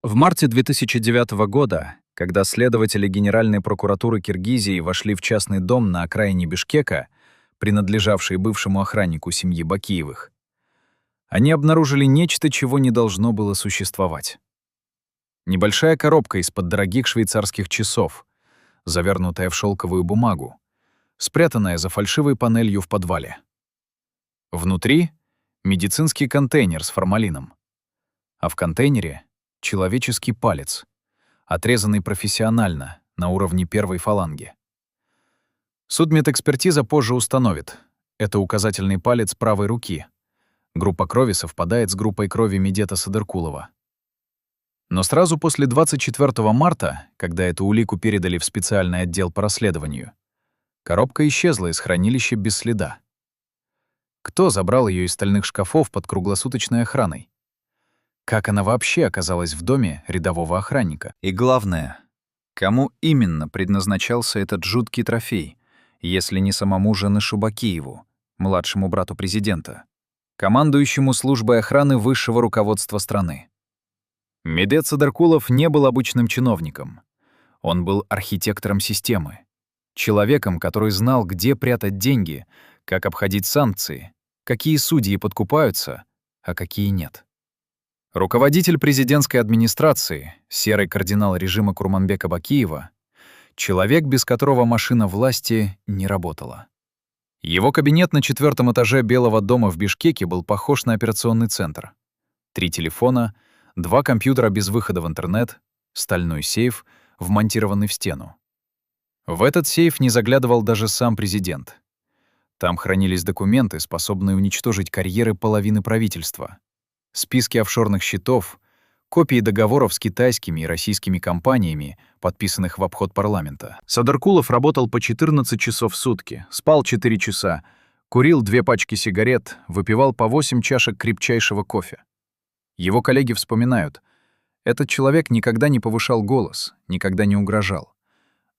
В марте 2009 года, когда следователи Генеральной прокуратуры Киргизии вошли в частный дом на окраине Бишкека, принадлежавший бывшему охраннику семьи Бакиевых, они обнаружили нечто, чего не должно было существовать. Небольшая коробка из-под дорогих швейцарских часов, завернутая в шелковую бумагу, спрятанная за фальшивой панелью в подвале. Внутри — медицинский контейнер с формалином, а в контейнере — человеческий палец, отрезанный профессионально, на уровне первой фаланги. Судмедэкспертиза позже установит — это указательный палец правой руки. Группа крови совпадает с группой крови Медета Садыркулова. Но сразу после 24 марта, когда эту улику передали в специальный отдел по расследованию, коробка исчезла из хранилища без следа. Кто забрал ее из стальных шкафов под круглосуточной охраной? Как она вообще оказалась в доме рядового охранника? И главное, кому именно предназначался этот жуткий трофей, если не самому Жанышу Бакиеву, младшему брату президента, командующему службой охраны высшего руководства страны? Медет Садыркулов не был обычным чиновником. Он был архитектором системы, человеком, который знал, где прятать деньги, как обходить санкции, какие судьи подкупаются, а какие нет. Руководитель президентской администрации, серый кардинал режима Курманбека Бакиева, человек, без которого машина власти не работала. Его кабинет на 4-м этаже Белого дома в Бишкеке был похож на операционный центр. 3 телефона, 2 компьютера без выхода в интернет, стальной сейф, вмонтированный в стену. В этот сейф не заглядывал даже сам президент. Там хранились документы, способные уничтожить карьеры половины правительства. Списки офшорных счетов, копии договоров с китайскими и российскими компаниями, подписанных в обход парламента. Садыркулов работал по 14 часов в сутки, спал 4 часа, курил 2 пачки сигарет, выпивал по 8 чашек крепчайшего кофе. Его коллеги вспоминают, этот человек никогда не повышал голос, никогда не угрожал.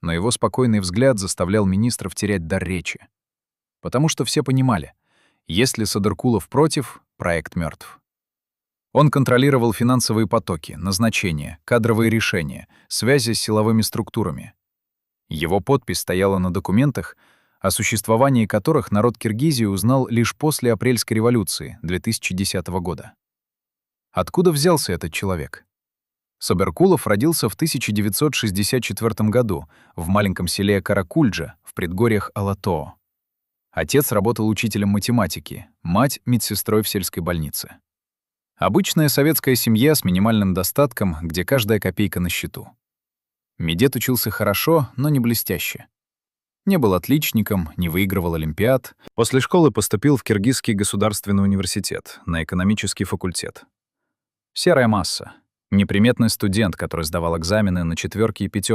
Но его спокойный взгляд заставлял министров терять дар речи. Потому что все понимали, если Садыркулов против, проект мертв. Он контролировал финансовые потоки, назначения, кадровые решения, связи с силовыми структурами. Его подпись стояла на документах, о существовании которых народ Киргизии узнал лишь после Апрельской революции 2010 года. Откуда взялся этот человек? Садыркулов родился в 1964 году в маленьком селе Каракульджа в предгорьях Алатоо. Отец работал учителем математики, мать — медсестрой в сельской больнице. Обычная советская семья с минимальным достатком, где каждая копейка на счету. Медет учился хорошо, но не блестяще. Не был отличником, не выигрывал олимпиад. После школы поступил в Киргизский государственный университет, на экономический факультет. Серая масса. Неприметный студент, который сдавал экзамены на 4 и 5.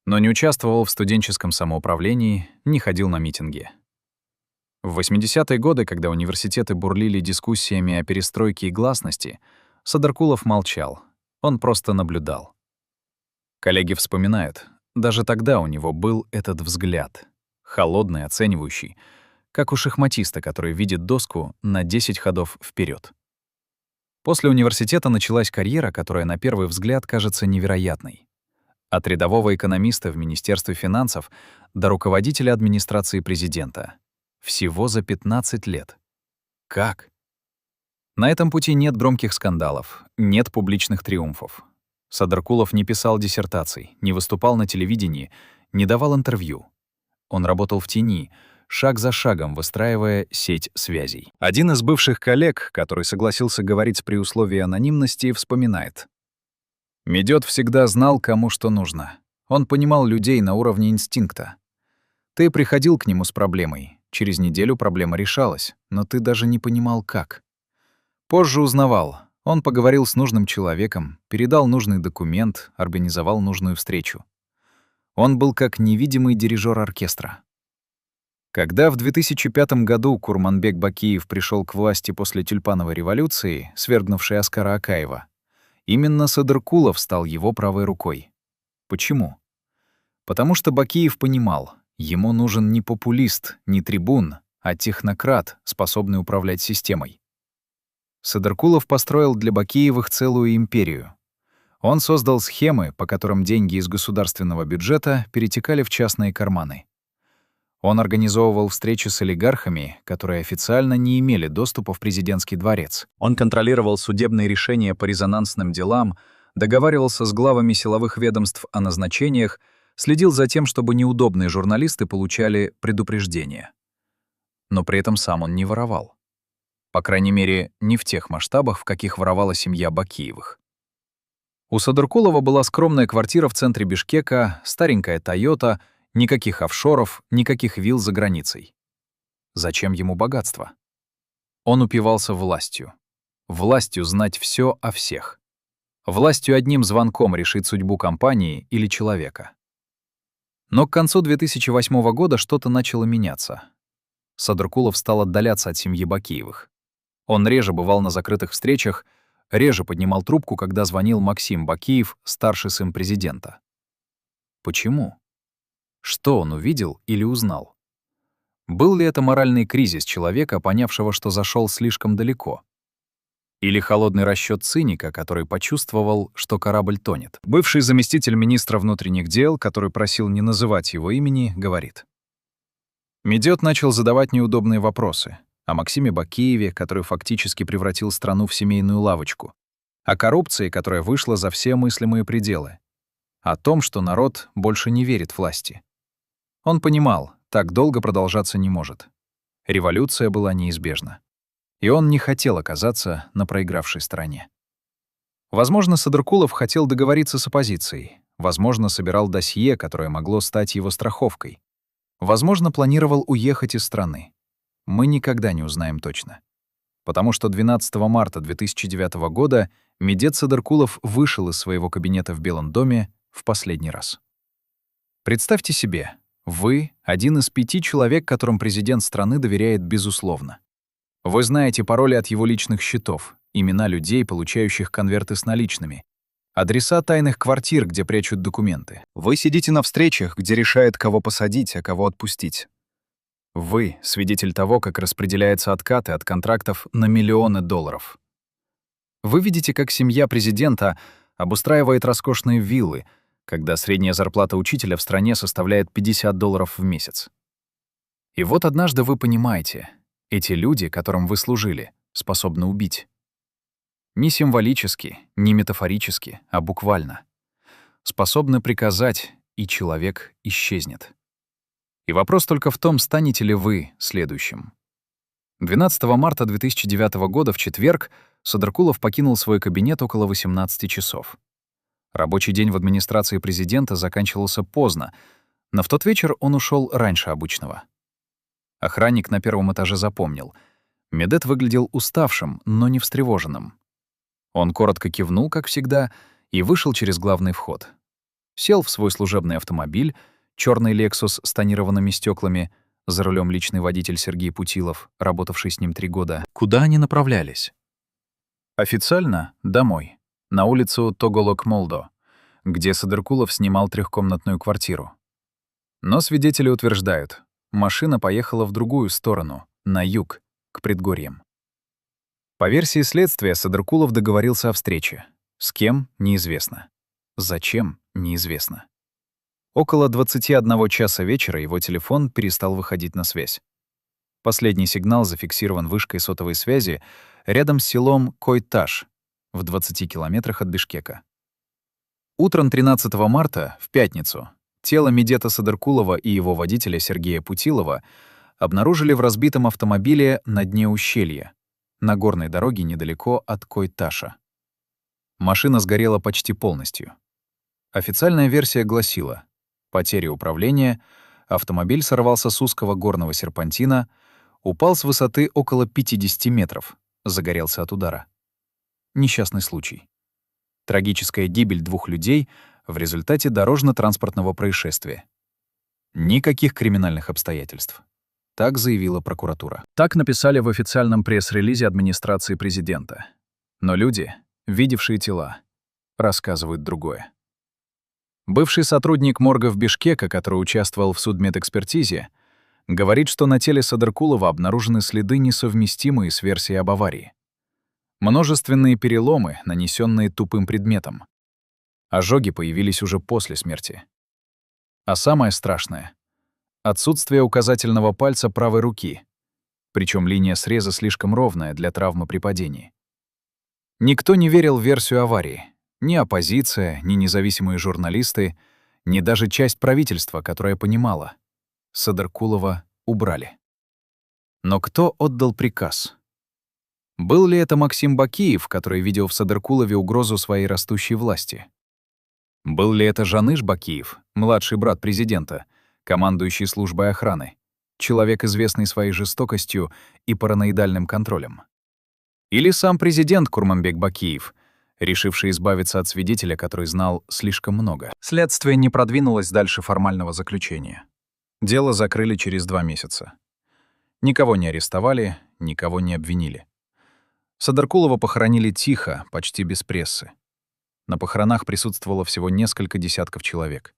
Но не участвовал в студенческом самоуправлении, не ходил на митинги. В 80-е годы, когда университеты бурлили дискуссиями о перестройке и гласности, Садыркулов молчал, он просто наблюдал. Коллеги вспоминают, даже тогда у него был этот взгляд, холодный, оценивающий, как у шахматиста, который видит доску на 10 ходов вперед. После университета началась карьера, которая на первый взгляд кажется невероятной. От рядового экономиста в Министерстве финансов до руководителя администрации президента. Всего за 15 лет. Как? На этом пути нет громких скандалов, нет публичных триумфов. Садыркулов не писал диссертаций, не выступал на телевидении, не давал интервью. Он работал в тени, шаг за шагом выстраивая сеть связей. Один из бывших коллег, который согласился говорить при условии анонимности, вспоминает. «Медет всегда знал, кому что нужно. Он понимал людей на уровне инстинкта. Ты приходил к нему с проблемой. Через неделю проблема решалась, но ты даже не понимал, как. Позже узнавал. Он поговорил с нужным человеком, передал нужный документ, организовал нужную встречу. Он был как невидимый дирижер оркестра. Когда в 2005 году Курманбек Бакиев пришел к власти после Тюльпановой революции, свергнувшей Аскара Акаева, именно Садыркулов стал его правой рукой. Почему? Потому что Бакиев понимал, ему нужен не популист, не трибун, а технократ, способный управлять системой. Садыркулов построил для Бакиевых целую империю. Он создал схемы, по которым деньги из государственного бюджета перетекали в частные карманы. Он организовывал встречи с олигархами, которые официально не имели доступа в президентский дворец. Он контролировал судебные решения по резонансным делам, договаривался с главами силовых ведомств о назначениях, следил за тем, чтобы неудобные журналисты получали предупреждения. Но при этом сам он не воровал. По крайней мере, не в тех масштабах, в каких воровала семья Бакиевых. У Садыркулова была скромная квартира в центре Бишкека, старенькая «Тойота», никаких офшоров, никаких вилл за границей. Зачем ему богатство? Он упивался властью. Властью знать все о всех. Властью одним звонком решить судьбу компании или человека. Но к концу 2008 года что-то начало меняться. Садыркулов стал отдаляться от семьи Бакиевых. Он реже бывал на закрытых встречах, реже поднимал трубку, когда звонил Максим Бакиев, старший сын президента. Почему? Что он увидел или узнал? Был ли это моральный кризис человека, понявшего, что зашел слишком далеко? Или холодный расчет циника, который почувствовал, что корабль тонет? Бывший заместитель министра внутренних дел, который просил не называть его имени, говорит. Медет начал задавать неудобные вопросы о Максиме Бакиеве, который фактически превратил страну в семейную лавочку, о коррупции, которая вышла за все мыслимые пределы, о том, что народ больше не верит власти. Он понимал, так долго продолжаться не может. Революция была неизбежна. И он не хотел оказаться на проигравшей стороне. Возможно, Садыркулов хотел договориться с оппозицией, возможно, собирал досье, которое могло стать его страховкой. Возможно, планировал уехать из страны. Мы никогда не узнаем точно. Потому что 12 марта 2009 года Медет Садыркулов вышел из своего кабинета в Белом доме в последний раз. Представьте себе, вы — один из 5 человек, которым президент страны доверяет безусловно. Вы знаете пароли от его личных счетов, имена людей, получающих конверты с наличными, адреса тайных квартир, где прячут документы. Вы сидите на встречах, где решает, кого посадить, а кого отпустить. Вы — свидетель того, как распределяются откаты от контрактов на миллионы долларов. Вы видите, как семья президента обустраивает роскошные виллы, когда средняя зарплата учителя в стране составляет $50 в месяц. И вот однажды вы понимаете, эти люди, которым вы служили, способны убить. Не символически, не метафорически, а буквально. Способны приказать, и человек исчезнет. И вопрос только в том, станете ли вы следующим. 12 марта 2009 года в четверг Садыркулов покинул свой кабинет около 18 часов. Рабочий день в администрации президента заканчивался поздно, но в тот вечер он ушел раньше обычного. Охранник на первом этаже запомнил. Медет выглядел уставшим, но не встревоженным. Он коротко кивнул, как всегда, и вышел через главный вход. Сел в свой служебный автомобиль, черный Lexus с тонированными стеклами, за рулем личный водитель Сергей Путилов, работавший с ним 3 года. Куда они направлялись? Официально — домой, на улицу Тоголок-Молдо, где Садыркулов снимал 3-комнатную квартиру. Но свидетели утверждают, машина поехала в другую сторону, на юг, к предгорьям. По версии следствия, Садыркулов договорился о встрече. С кем — неизвестно. Зачем — неизвестно. Около 21 часа вечера его телефон перестал выходить на связь. Последний сигнал зафиксирован вышкой сотовой связи рядом с селом Койташ, в 20 километрах от Бишкека. Утром 13 марта, в пятницу, тело Медета Садыркулова и его водителя Сергея Путилова обнаружили в разбитом автомобиле на дне ущелья, на горной дороге недалеко от Койташа. Машина сгорела почти полностью. Официальная версия гласила: потеря управления, автомобиль сорвался с узкого горного серпантина, упал с высоты около 50 метров, загорелся от удара. Несчастный случай. Трагическая гибель 2 людей в результате дорожно-транспортного происшествия. Никаких криминальных обстоятельств. Так заявила прокуратура. Так написали в официальном пресс-релизе администрации президента. Но люди, видевшие тела, рассказывают другое. Бывший сотрудник морга в Бишкека, который участвовал в судмедэкспертизе, говорит, что на теле Садыркулова обнаружены следы, несовместимые с версией об аварии. Множественные переломы, нанесенные тупым предметом. Ожоги появились уже после смерти. А самое страшное — отсутствие указательного пальца правой руки, причем линия среза слишком ровная для травмы при падении. Никто не верил в версию аварии. Ни оппозиция, ни независимые журналисты, ни даже часть правительства, которая понимала — Садыркулова убрали. Но кто отдал приказ? Был ли это Максим Бакиев, который видел в Садыркулове угрозу своей растущей власти? Был ли это Жаныш Бакиев, младший брат президента, командующий службой охраны, человек, известный своей жестокостью и параноидальным контролем? Или сам президент Курманбек Бакиев, решивший избавиться от свидетеля, который знал слишком много? Следствие не продвинулось дальше формального заключения. Дело закрыли через 2 месяца. Никого не арестовали, никого не обвинили. Садыркулова похоронили тихо, почти без прессы. На похоронах присутствовало всего несколько десятков человек.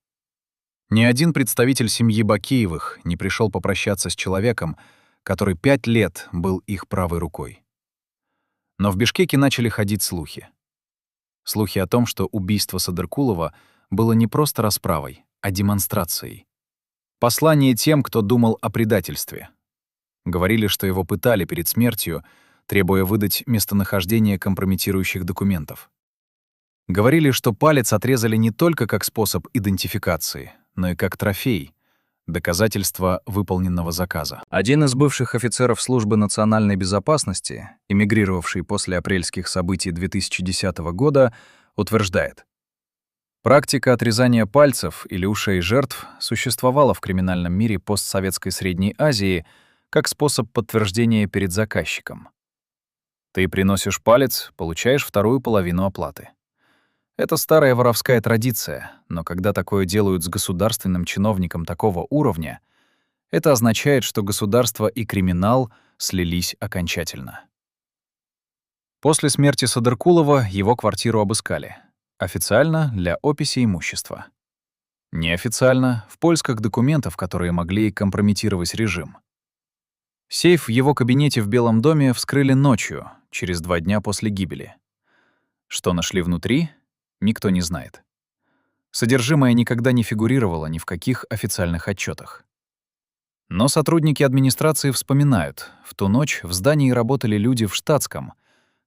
Ни один представитель семьи Бакиевых не пришел попрощаться с человеком, который 5 лет был их правой рукой. Но в Бишкеке начали ходить слухи. Слухи о том, что убийство Садыркулова было не просто расправой, а демонстрацией. Послание тем, кто думал о предательстве. Говорили, что его пытали перед смертью, требуя выдать местонахождение компрометирующих документов. Говорили, что палец отрезали не только как способ идентификации, но и как трофей, доказательство выполненного заказа. Один из бывших офицеров Службы национальной безопасности, эмигрировавший после апрельских событий 2010 года, утверждает: практика отрезания пальцев или ушей жертв существовала в криминальном мире постсоветской Средней Азии как способ подтверждения перед заказчиком. Ты приносишь палец, получаешь вторую половину оплаты. Это старая воровская традиция, но когда такое делают с государственным чиновником такого уровня, это означает, что государство и криминал слились окончательно. После смерти Садыркулова его квартиру обыскали. Официально — для описи имущества. Неофициально — в поисках документов, которые могли компрометировать режим. Сейф в его кабинете в Белом доме вскрыли ночью, через 2 дня после гибели. Что нашли внутри, никто не знает. Содержимое никогда не фигурировало ни в каких официальных отчетах. Но сотрудники администрации вспоминают, в ту ночь в здании работали люди в штатском,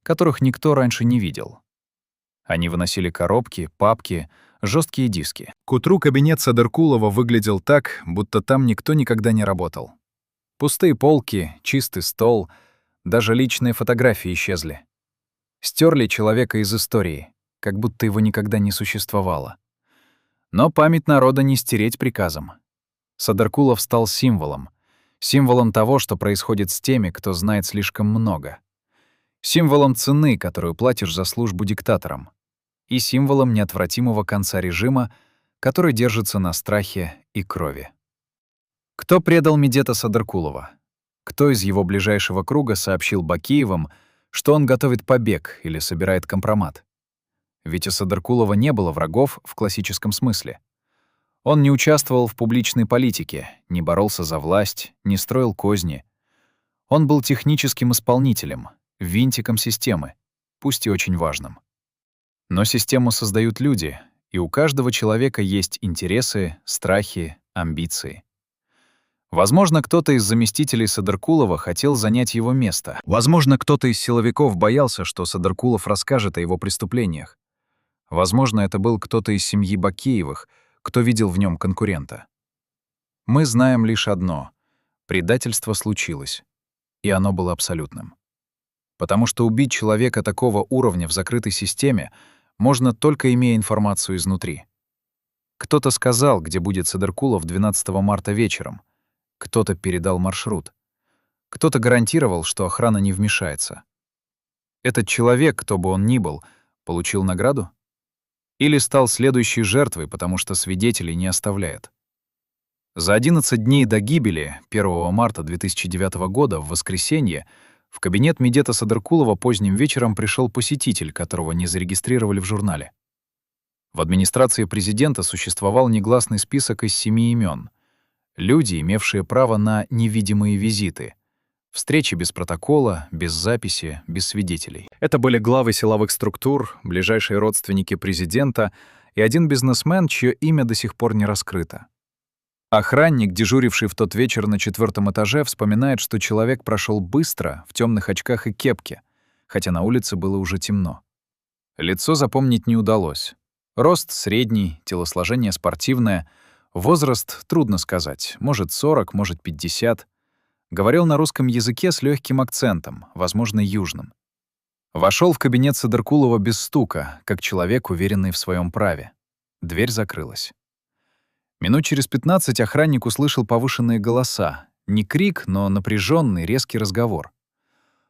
которых никто раньше не видел. Они выносили коробки, папки, жесткие диски. К утру кабинет Садыркулова выглядел так, будто там никто никогда не работал. Пустые полки, чистый стол, даже личные фотографии исчезли. Стерли человека из истории, как будто его никогда не существовало. Но память народа не стереть приказом. Садыркулов стал символом. Символом того, что происходит с теми, кто знает слишком много. Символом цены, которую платишь за службу диктаторам. И символом неотвратимого конца режима, который держится на страхе и крови. Кто предал Медета Садыркулова? Кто из его ближайшего круга сообщил Бакиевым, что он готовит побег или собирает компромат? Ведь у Садыркулова не было врагов в классическом смысле. Он не участвовал в публичной политике, не боролся за власть, не строил козни. Он был техническим исполнителем, винтиком системы, пусть и очень важным. Но систему создают люди, и у каждого человека есть интересы, страхи, амбиции. Возможно, кто-то из заместителей Садыркулова хотел занять его место. Возможно, кто-то из силовиков боялся, что Садыркулов расскажет о его преступлениях. Возможно, это был кто-то из семьи Бакиевых, кто видел в нем конкурента. Мы знаем лишь одно — предательство случилось, и оно было абсолютным. Потому что убить человека такого уровня в закрытой системе можно только имея информацию изнутри. Кто-то сказал, где будет Садыркулов 12 марта вечером. Кто-то передал маршрут. Кто-то гарантировал, что охрана не вмешается. Этот человек, кто бы он ни был, получил награду? Или стал следующей жертвой, потому что свидетелей не оставляет? За 11 дней до гибели, 1 марта 2009 года, в воскресенье, в кабинет Медета Садыркулова поздним вечером пришел посетитель, которого не зарегистрировали в журнале. В администрации президента существовал негласный список из 7 имен. Люди, имевшие право на невидимые визиты. Встречи без протокола, без записи, без свидетелей. Это были главы силовых структур, ближайшие родственники президента и один бизнесмен, чье имя до сих пор не раскрыто. Охранник, дежуривший в тот вечер на 4-м этаже, вспоминает, что человек прошел быстро, в темных очках и кепке, хотя на улице было уже темно. Лицо запомнить не удалось. Рост средний, телосложение спортивное, возраст трудно сказать, может 40, может 50. Говорил на русском языке с легким акцентом, возможно, южным. Вошел в кабинет Садыркулова без стука, как человек, уверенный в своем праве. Дверь закрылась. Минут через 15 охранник услышал повышенные голоса. Не крик, но напряженный, резкий разговор.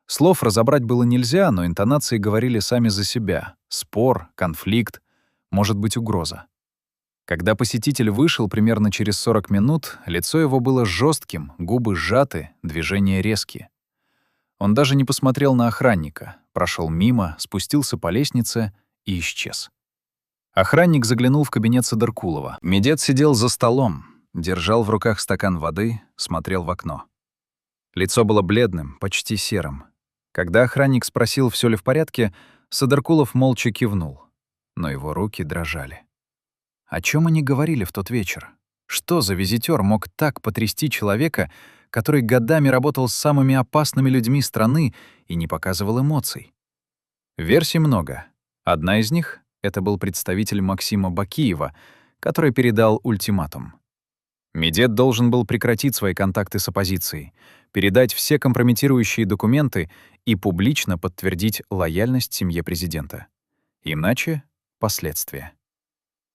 Слов разобрать было нельзя, но интонации говорили сами за себя. Спор, конфликт, может быть, угроза. Когда посетитель вышел примерно через 40 минут, лицо его было жестким, губы сжаты, движения резкие. Он даже не посмотрел на охранника, прошел мимо, спустился по лестнице и исчез. Охранник заглянул в кабинет Садыркулова. Медет сидел за столом, держал в руках стакан воды, смотрел в окно. Лицо было бледным, почти серым. Когда охранник спросил, все ли в порядке, Садыркулов молча кивнул, но его руки дрожали. О чем они говорили в тот вечер? Что за визитер мог так потрясти человека, который годами работал с самыми опасными людьми страны и не показывал эмоций? Версий много. Одна из них — это был представитель Максима Бакиева, который передал ультиматум. Медет должен был прекратить свои контакты с оппозицией, передать все компрометирующие документы и публично подтвердить лояльность семье президента. Иначе — последствия.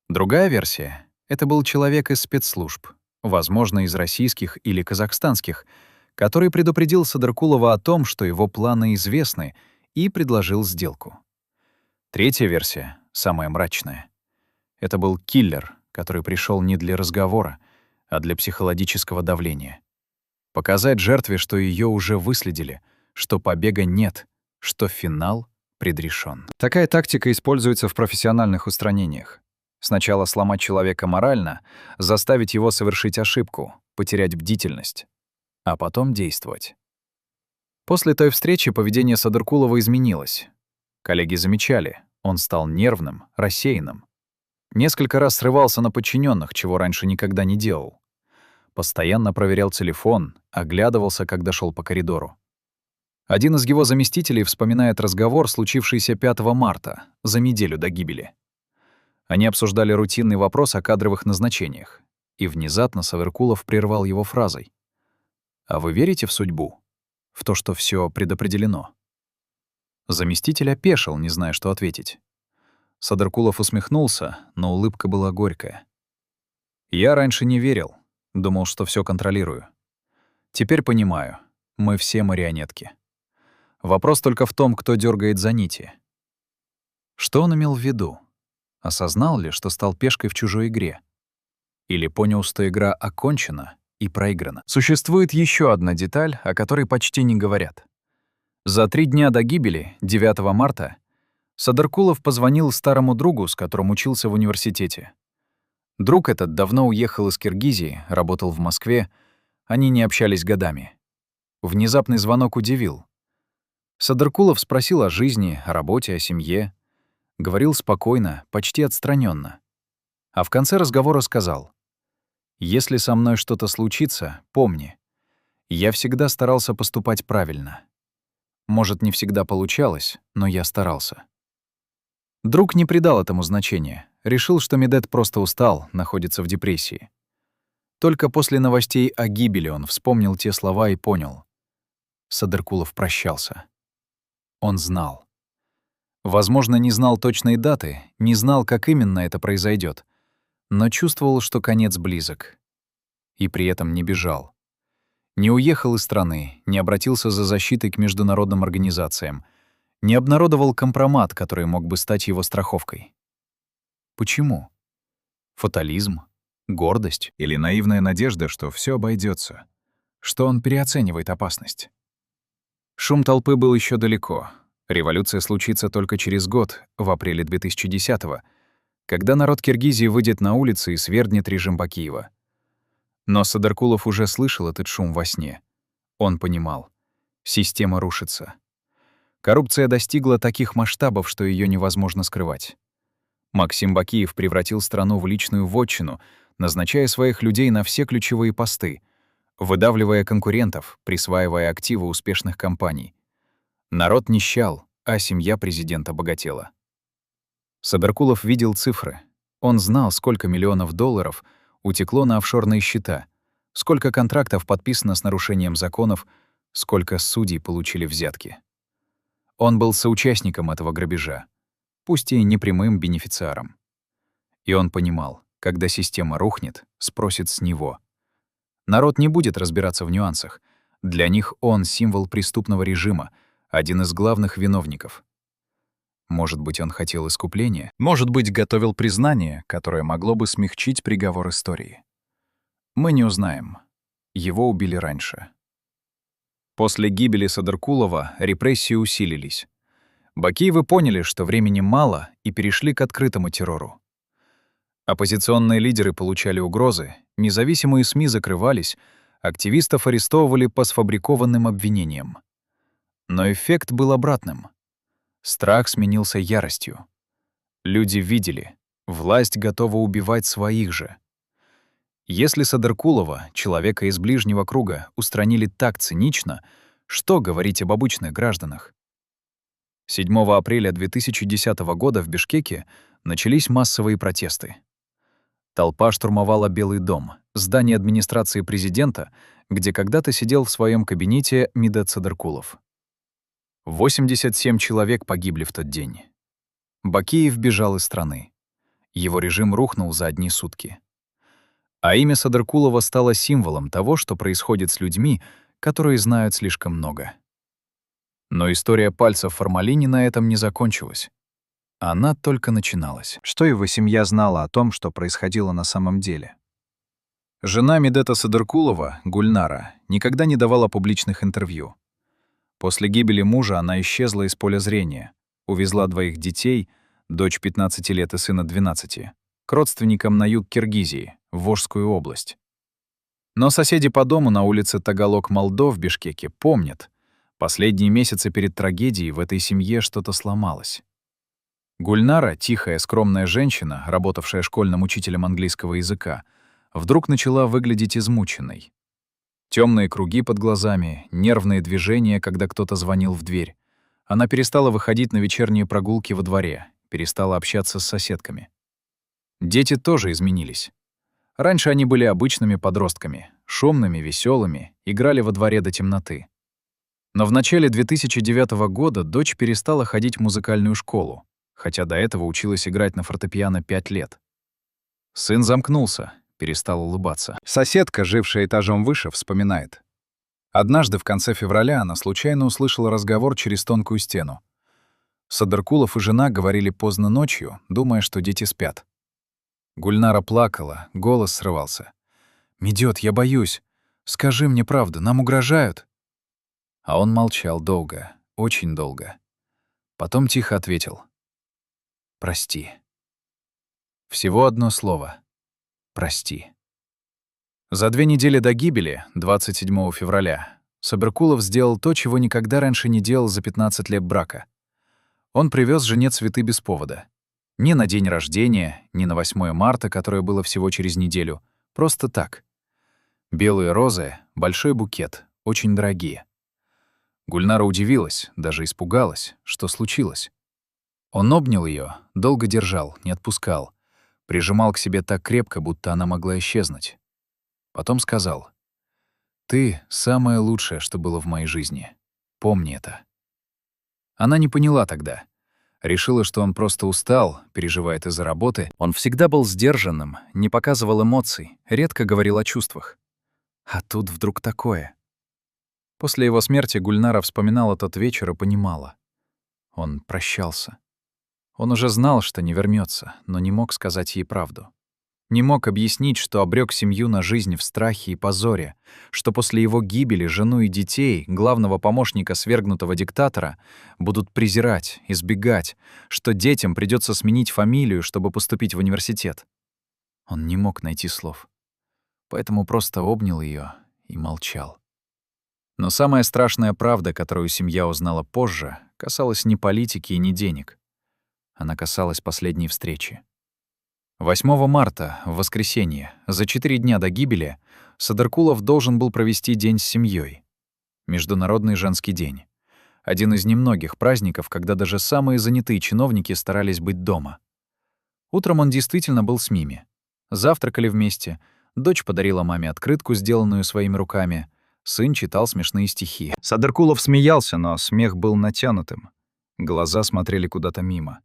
Другая версия — это был человек из спецслужб, возможно, из российских или казахстанских, который предупредил Садыркулова о том, что его планы известны, и предложил сделку. Третья версия, самая мрачная. Это был киллер, который пришел не для разговора, а для психологического давления. Показать жертве, что ее уже выследили, что побега нет, что финал предрешен. Такая тактика используется в профессиональных устранениях. Сначала сломать человека морально, заставить его совершить ошибку, потерять бдительность, а потом действовать. После той встречи поведение Садыркулова изменилось. Коллеги замечали, он стал нервным, рассеянным. Несколько раз срывался на подчиненных, чего раньше никогда не делал. Постоянно проверял телефон, оглядывался, когда шел по коридору. Один из его заместителей вспоминает разговор, случившийся 5 марта, за неделю до гибели. Они обсуждали рутинный вопрос о кадровых назначениях, и внезапно Садыркулов прервал его фразой: «А вы верите в судьбу? В то, что все предопределено?» Заместитель опешил, не зная, что ответить. Садыркулов усмехнулся, но улыбка была горькая. «Я раньше не верил, думал, что все контролирую. Теперь понимаю, мы все марионетки. Вопрос только в том, кто дергает за нити». Что он имел в виду? Осознал ли, что стал пешкой в чужой игре? Или понял, что игра окончена и проиграна? Существует еще одна деталь, о которой почти не говорят. За 3 дня до гибели, 9 марта, Садыркулов позвонил старому другу, с которым учился в университете. Друг этот давно уехал из Киргизии, работал в Москве, они не общались годами. Внезапный звонок удивил. Садыркулов спросил о жизни, о работе, о семье. Говорил спокойно, почти отстраненно. А в конце разговора сказал: «Если со мной что-то случится, помни, я всегда старался поступать правильно. Может, не всегда получалось, но я старался». Друг не придал этому значения, решил, что Медет просто устал, находится в депрессии. Только после новостей о гибели он вспомнил те слова и понял. Садыркулов прощался. Он знал. Возможно, не знал точной даты, не знал, как именно это произойдет, но чувствовал, что конец близок. И при этом не бежал. Не уехал из страны, не обратился за защитой к международным организациям, не обнародовал компромат, который мог бы стать его страховкой. Почему? Фатализм? Гордость? Или наивная надежда, что все обойдется, что он переоценивает опасность? Шум толпы был еще далеко. Революция случится только через год, в апреле 2010-го, когда народ Киргизии выйдет на улицы и свергнет режим Бакиева. Но Садыркулов уже слышал этот шум во сне. Он понимал. Система рушится. Коррупция достигла таких масштабов, что ее невозможно скрывать. Максим Бакиев превратил страну в личную вотчину, назначая своих людей на все ключевые посты, выдавливая конкурентов, присваивая активы успешных компаний. Народ нищал, а семья президента богатела. Садыркулов видел цифры. Он знал, сколько миллионов долларов утекло на офшорные счета, сколько контрактов подписано с нарушением законов, сколько судей получили взятки. Он был соучастником этого грабежа, пусть и непрямым бенефициаром. И он понимал, когда система рухнет, спросит с него. Народ не будет разбираться в нюансах. Для них он — символ преступного режима, один из главных виновников. Может быть, он хотел искупления? Может быть, готовил признание, которое могло бы смягчить приговор истории? Мы не узнаем. Его убили раньше. После гибели Садыркулова репрессии усилились. Бакиевы поняли, что времени мало, и перешли к открытому террору. Оппозиционные лидеры получали угрозы, независимые СМИ закрывались, активистов арестовывали по сфабрикованным обвинениям. Но эффект был обратным. Страх сменился яростью. Люди видели, власть готова убивать своих же. Если Садыркулова, человека из ближнего круга, устранили так цинично, что говорить об обычных гражданах? 7 апреля 2010 года в Бишкеке начались массовые протесты. Толпа штурмовала Белый дом, здание администрации президента, где когда-то сидел в своем кабинете Медет Садыркулов. 87 человек погибли в тот день. Бакиев бежал из страны. Его режим рухнул за одни сутки. А имя Садыркулова стало символом того, что происходит с людьми, которые знают слишком много. Но история пальцев Формалини на этом не закончилась. Она только начиналась. Что его семья знала о том, что происходило на самом деле? Жена Медета Садыркулова, Гульнара, никогда не давала публичных интервью. После гибели мужа она исчезла из поля зрения, увезла 2 детей, дочь 15 лет и сына 12, к родственникам на юг Киргизии, в Волжскую область. Но соседи по дому на улице Тагалок-Малдо в Бишкеке помнят, последние месяцы перед трагедией в этой семье что-то сломалось. Гульнара, тихая, скромная женщина, работавшая школьным учителем английского языка, вдруг начала выглядеть измученной. Темные круги под глазами, нервные движения, когда кто-то звонил в дверь. Она перестала выходить на вечерние прогулки во дворе, перестала общаться с соседками. Дети тоже изменились. Раньше они были обычными подростками, шумными, веселыми, играли во дворе до темноты. Но в начале 2009 года дочь перестала ходить в музыкальную школу, хотя до этого училась играть на фортепиано 5 лет. Сын замкнулся, перестал улыбаться. Соседка, жившая этажом выше, вспоминает. Однажды в конце февраля она случайно услышала разговор через тонкую стену. Садыркулов и жена говорили поздно ночью, думая, что дети спят. Гульнара плакала, голос срывался. «Медет, я боюсь. Скажи мне правду, нам угрожают?» А он молчал долго, очень долго. Потом тихо ответил. «Прости». Всего одно слово. «Прости». За 2 недели до гибели, 27 февраля, Садыркулов сделал то, чего никогда раньше не делал за 15 лет брака. Он привез жене цветы без повода. Ни на день рождения, ни на 8 марта, которое было всего через неделю. Просто так. Белые розы, большой букет, очень дорогие. Гульнара удивилась, даже испугалась, что случилось. Он обнял ее, долго держал, не отпускал. Прижимал к себе так крепко, будто она могла исчезнуть. Потом сказал: «Ты — самое лучшее, что было в моей жизни. Помни это». Она не поняла тогда. Решила, что он просто устал, переживает из-за работы. Он всегда был сдержанным, не показывал эмоций, редко говорил о чувствах. А тут вдруг такое. После его смерти Гульнара вспоминала тот вечер и понимала. Он прощался. Он уже знал, что не вернется, но не мог сказать ей правду. Не мог объяснить, что обрек семью на жизнь в страхе и позоре, что после его гибели жену и детей, главного помощника свергнутого диктатора, будут презирать, избегать, что детям придется сменить фамилию, чтобы поступить в университет. Он не мог найти слов. Поэтому просто обнял ее и молчал. Но самая страшная правда, которую семья узнала позже, касалась не политики и не денег. Она касалась последней встречи. 8 марта, в воскресенье, за 4 дня до гибели, Садыркулов должен был провести день с семьей. Международный женский день. Один из немногих праздников, когда даже самые занятые чиновники старались быть дома. Утром он действительно был с Мими. Завтракали вместе, дочь подарила маме открытку, сделанную своими руками, сын читал смешные стихи. Садыркулов смеялся, но смех был натянутым. Глаза смотрели куда-то мимо.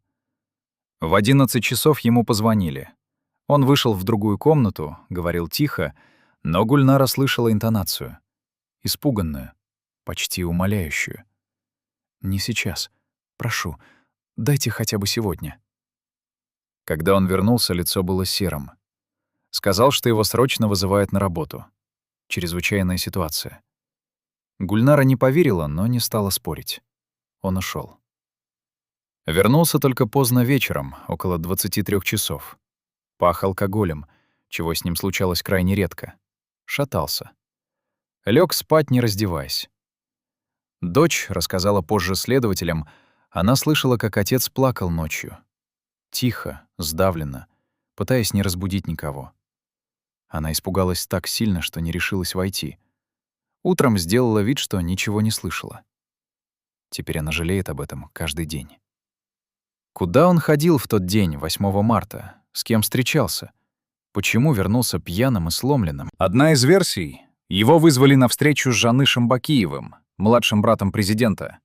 В 11 часов ему позвонили. Он вышел в другую комнату, говорил тихо, но Гульнара слышала интонацию. Испуганную, почти умоляющую. «Не сейчас. Прошу, дайте хотя бы сегодня». Когда он вернулся, лицо было серым. Сказал, что его срочно вызывают на работу. Чрезвычайная ситуация. Гульнара не поверила, но не стала спорить. Он ушел. Вернулся только поздно вечером, около 23 часов. Пах алкоголем, чего с ним случалось крайне редко. Шатался. Лёг спать, не раздеваясь. Дочь рассказала позже следователям, она слышала, как отец плакал ночью. Тихо, сдавленно, пытаясь не разбудить никого. Она испугалась так сильно, что не решилась войти. Утром сделала вид, что ничего не слышала. Теперь она жалеет об этом каждый день. Куда он ходил в тот день, 8 марта? С кем встречался? Почему вернулся пьяным и сломленным? Одна из версий — его вызвали на встречу с Жанышем Бакиевым, младшим братом президента,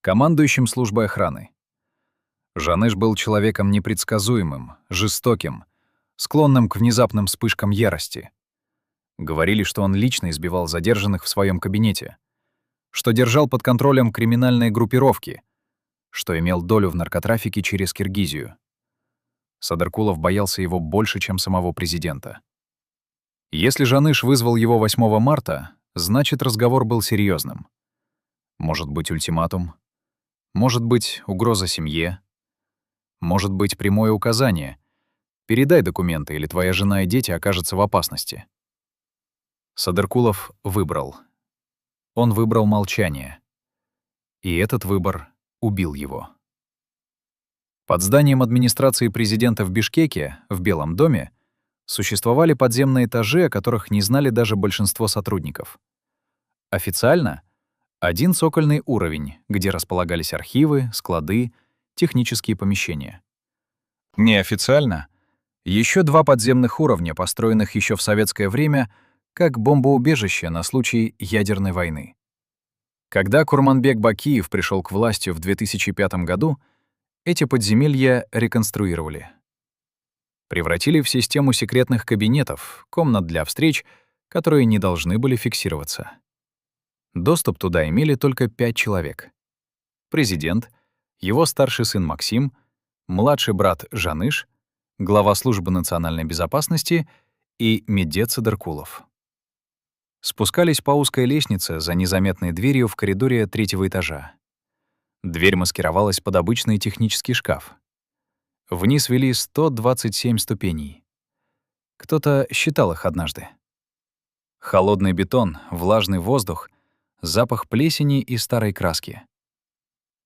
командующим службой охраны. Жаныш был человеком непредсказуемым, жестоким, склонным к внезапным вспышкам ярости. Говорили, что он лично избивал задержанных в своем кабинете, что держал под контролем криминальные группировки, что имел долю в наркотрафике через Киргизию. Садыркулов боялся его больше, чем самого президента. Если Жаныш вызвал его 8 марта, значит, разговор был серьезным. Может быть, ультиматум, может быть, угроза семье, может быть, прямое указание — передай документы, или твоя жена и дети окажутся в опасности. Садыркулов выбрал. Он выбрал молчание. И этот выбор убил его. Под зданием администрации президента в Бишкеке, в Белом доме, существовали подземные этажи, о которых не знали даже большинство сотрудников. Официально — один цокольный уровень, где располагались архивы, склады, технические помещения. Неофициально — еще 2 подземных уровня, построенных еще в советское время как бомбоубежище на случай ядерной войны. Когда Курманбек Бакиев пришел к власти в 2005 году, эти подземелья реконструировали. Превратили в систему секретных кабинетов, комнат для встреч, которые не должны были фиксироваться. Доступ туда имели только 5 человек. Президент, его старший сын Максим, младший брат Жаныш, глава службы национальной безопасности и Медет Садыркулов. Спускались по узкой лестнице за незаметной дверью в коридоре 3-го этажа. Дверь маскировалась под обычный технический шкаф. Вниз вели 127 ступеней. Кто-то считал их однажды. Холодный бетон, влажный воздух, запах плесени и старой краски.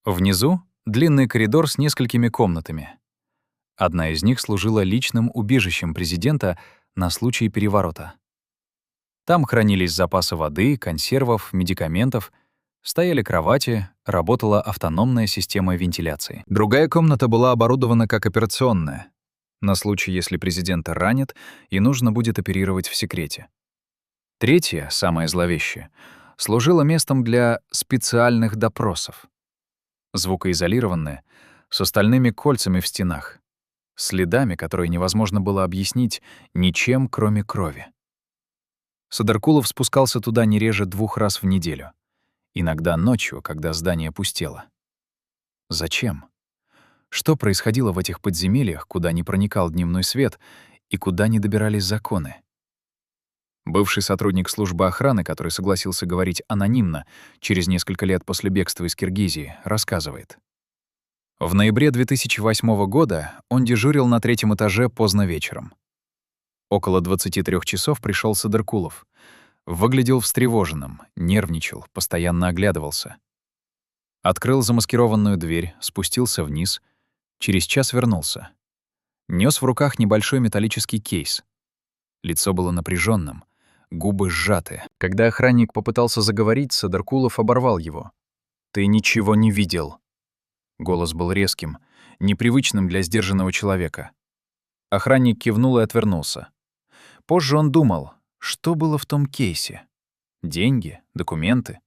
Внизу — длинный коридор с несколькими комнатами. Одна из них служила личным убежищем президента на случай переворота. Там хранились запасы воды, консервов, медикаментов, стояли кровати, работала автономная система вентиляции. Другая комната была оборудована как операционная, на случай, если президента ранят и нужно будет оперировать в секрете. Третья, самая зловещая, служила местом для специальных допросов. Звукоизолированная, с остальными кольцами в стенах, следами, которые невозможно было объяснить ничем, кроме крови. Садыркулов спускался туда не реже 2 раз в неделю. Иногда ночью, когда здание пустело. Зачем? Что происходило в этих подземельях, куда не проникал дневной свет и куда не добирались законы? Бывший сотрудник службы охраны, который согласился говорить анонимно через несколько лет после бегства из Киргизии, рассказывает. В ноябре 2008 года он дежурил на 3-м этаже поздно вечером. Около 23 часов пришел Садыркулов. Выглядел встревоженным, нервничал, постоянно оглядывался. Открыл замаскированную дверь, спустился вниз, Через час вернулся. Нёс в руках небольшой металлический кейс. Лицо было напряженным, губы сжаты. Когда охранник попытался заговорить, Садаркулов оборвал его. «Ты ничего не видел». Голос был резким, непривычным для сдержанного человека. Охранник кивнул и отвернулся. Позже он думал, что было в том кейсе. Деньги, документы,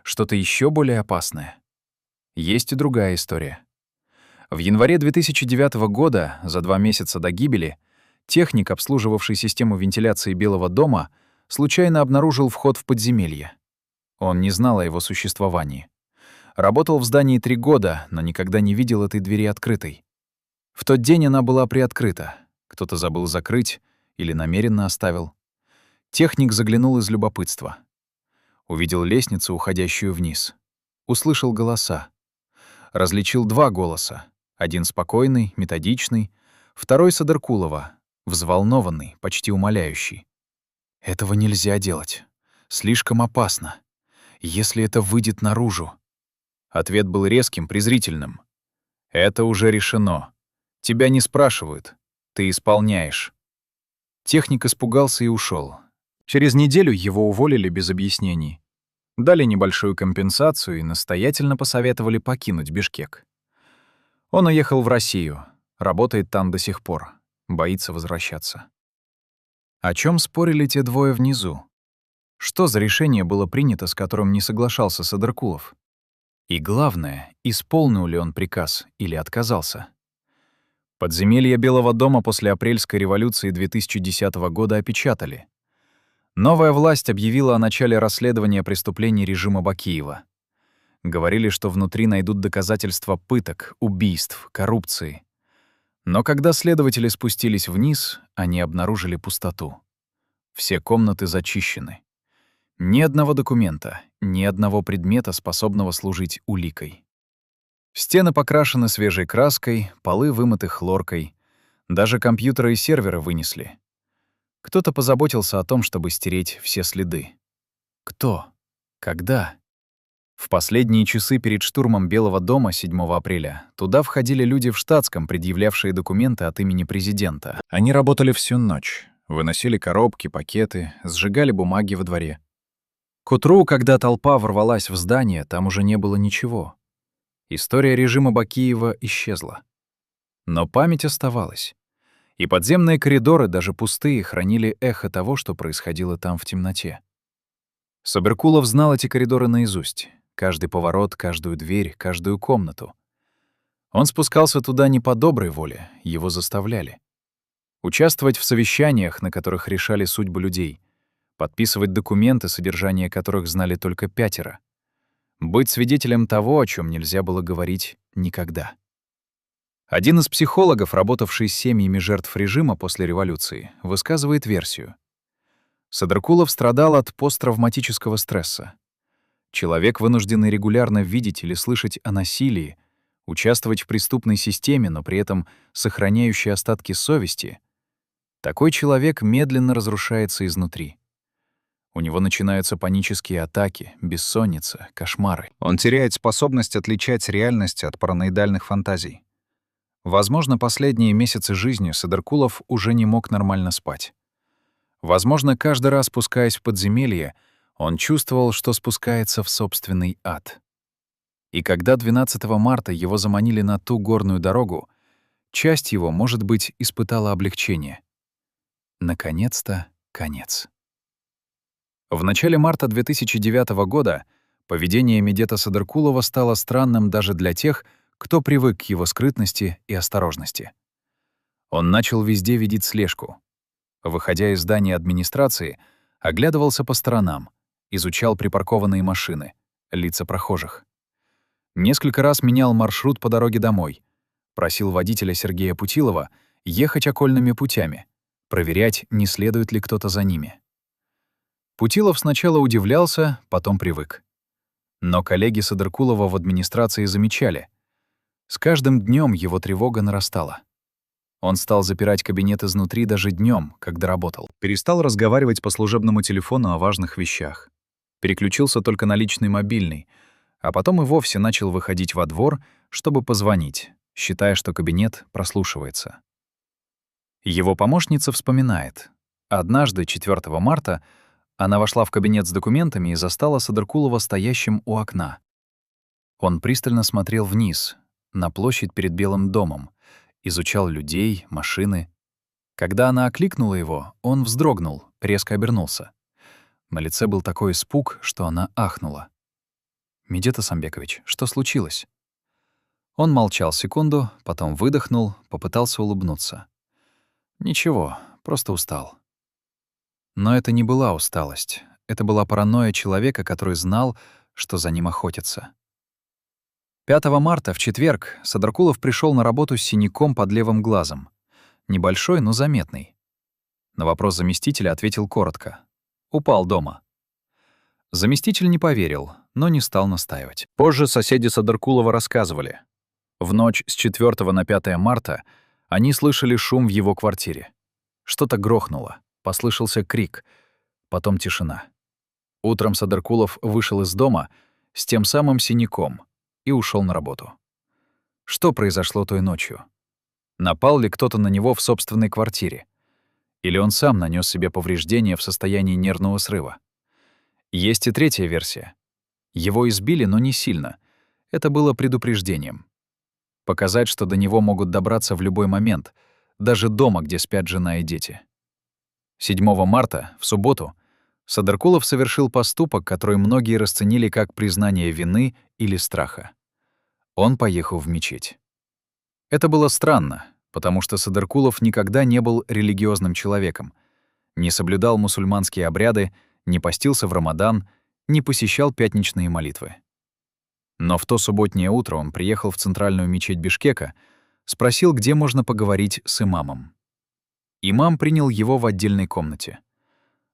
что-то еще более опасное. Есть и другая история. В январе 2009 года, за 2 месяца до гибели, техник, обслуживавший систему вентиляции Белого дома, случайно обнаружил вход в подземелье. Он не знал о его существовании. Работал в здании 3 года, но никогда не видел этой двери открытой. В тот день она была приоткрыта. Кто-то забыл закрыть или намеренно оставил. Техник заглянул из любопытства. Увидел лестницу, уходящую вниз. Услышал голоса. Различил 2 голоса. Один спокойный, методичный, второй Садаркулова, взволнованный, почти умоляющий. «Этого нельзя делать. Слишком опасно. Если это выйдет наружу». Ответ был резким, презрительным. «Это уже решено. Тебя не спрашивают. Ты исполняешь». Техник испугался и ушел. Через неделю его уволили без объяснений. Дали небольшую компенсацию и настоятельно посоветовали покинуть Бишкек. Он уехал в Россию, работает там до сих пор, боится возвращаться. О чем спорили те двое внизу? Что за решение было принято, с которым не соглашался Садаркулов? И главное, исполнил ли он приказ или отказался? Подземелье Белого дома после апрельской революции 2010 года опечатали. Новая власть объявила о начале расследования преступлений режима Бакиева. Говорили, что внутри найдут доказательства пыток, убийств, коррупции. Но когда следователи спустились вниз, они обнаружили пустоту. Все комнаты зачищены. Ни одного документа, ни одного предмета, способного служить уликой. Стены покрашены свежей краской, полы вымыты хлоркой. Даже компьютеры и серверы вынесли. Кто-то позаботился о том, чтобы стереть все следы. Кто? Когда? В последние часы перед штурмом Белого дома 7 апреля туда входили люди в штатском, предъявлявшие документы от имени президента. Они работали всю ночь, выносили коробки, пакеты, сжигали бумаги во дворе. К утру, когда толпа ворвалась в здание, там уже не было ничего. История режима Бакиева исчезла. Но память оставалась. И подземные коридоры, даже пустые, хранили эхо того, что происходило там в темноте. Садаркулов знал эти коридоры наизусть. Каждый поворот, каждую дверь, каждую комнату. Он спускался туда не по доброй воле, его заставляли. Участвовать в совещаниях, на которых решали судьбы людей. Подписывать документы, содержание которых знали только 5. Быть свидетелем того, о чем нельзя было говорить никогда. Один из психологов, работавший с семьями жертв режима после революции, высказывает версию. Садаркулов страдал от посттравматического стресса. Человек, вынужденный регулярно видеть или слышать о насилии, участвовать в преступной системе, но при этом сохраняющий остатки совести, такой человек медленно разрушается изнутри. У него начинаются панические атаки, бессонница, кошмары. Он теряет способность отличать реальность от параноидальных фантазий. Возможно, последние месяцы жизни Садаркулов уже не мог нормально спать. Возможно, каждый раз, спускаясь в подземелье, он чувствовал, что спускается в собственный ад. И когда 12 марта его заманили на ту горную дорогу, часть его, может быть, испытала облегчение. Наконец-то конец. В начале марта 2009 года поведение Медета Садаркулова стало странным даже для тех, кто привык к его скрытности и осторожности. Он начал везде видеть слежку. Выходя из здания администрации, оглядывался по сторонам, изучал припаркованные машины, лица прохожих. Несколько раз менял маршрут по дороге домой, просил водителя Сергея Путилова ехать окольными путями, проверять, не следует ли кто-то за ними. Путилов сначала удивлялся, потом привык. Но коллеги Садаркулова в администрации замечали. С каждым днем его тревога нарастала. Он стал запирать кабинет изнутри даже днем, когда работал. Перестал разговаривать по служебному телефону о важных вещах. Переключился только на личный мобильный, а потом и вовсе начал выходить во двор, чтобы позвонить, считая, что кабинет прослушивается. Его помощница вспоминает. Однажды, 4 марта, она вошла в кабинет с документами и застала Садыркулова стоящим у окна. Он пристально смотрел вниз, на площадь перед Белым домом, изучал людей, машины. Когда она окликнула его, он вздрогнул, резко обернулся. На лице был такой испуг, что она ахнула. «Медет Асамбекович, что случилось?» Он молчал секунду, потом выдохнул, попытался улыбнуться. «Ничего, просто устал». Но это не была усталость. Это была паранойя человека, который знал, что за ним охотятся. 5 марта, в четверг, Садыркулов пришел на работу с синяком под левым глазом. Небольшой, но заметный. На вопрос заместителя ответил коротко. «Упал дома». Заместитель не поверил, но не стал настаивать. Позже соседи Садыркулова рассказывали. В ночь с 4 на 5 марта они слышали шум в его квартире. Что-то грохнуло, послышался крик, потом тишина. Утром Садыркулов вышел из дома с тем самым синяком и ушел на работу. Что произошло той ночью? Напал ли кто-то на него в собственной квартире? Или он сам нанес себе повреждения в состоянии нервного срыва? Есть и третья версия. Его избили, но не сильно. Это было предупреждением. Показать, что до него могут добраться в любой момент, даже дома, где спят жена и дети. 7 марта, в субботу, Садыркулов совершил поступок, который многие расценили как признание вины или страха. Он поехал в мечеть. Это было странно, потому что Садыркулов никогда не был религиозным человеком, не соблюдал мусульманские обряды, не постился в Рамадан, не посещал пятничные молитвы. Но в то субботнее утро он приехал в центральную мечеть Бишкека, спросил, где можно поговорить с имамом. Имам принял его в отдельной комнате.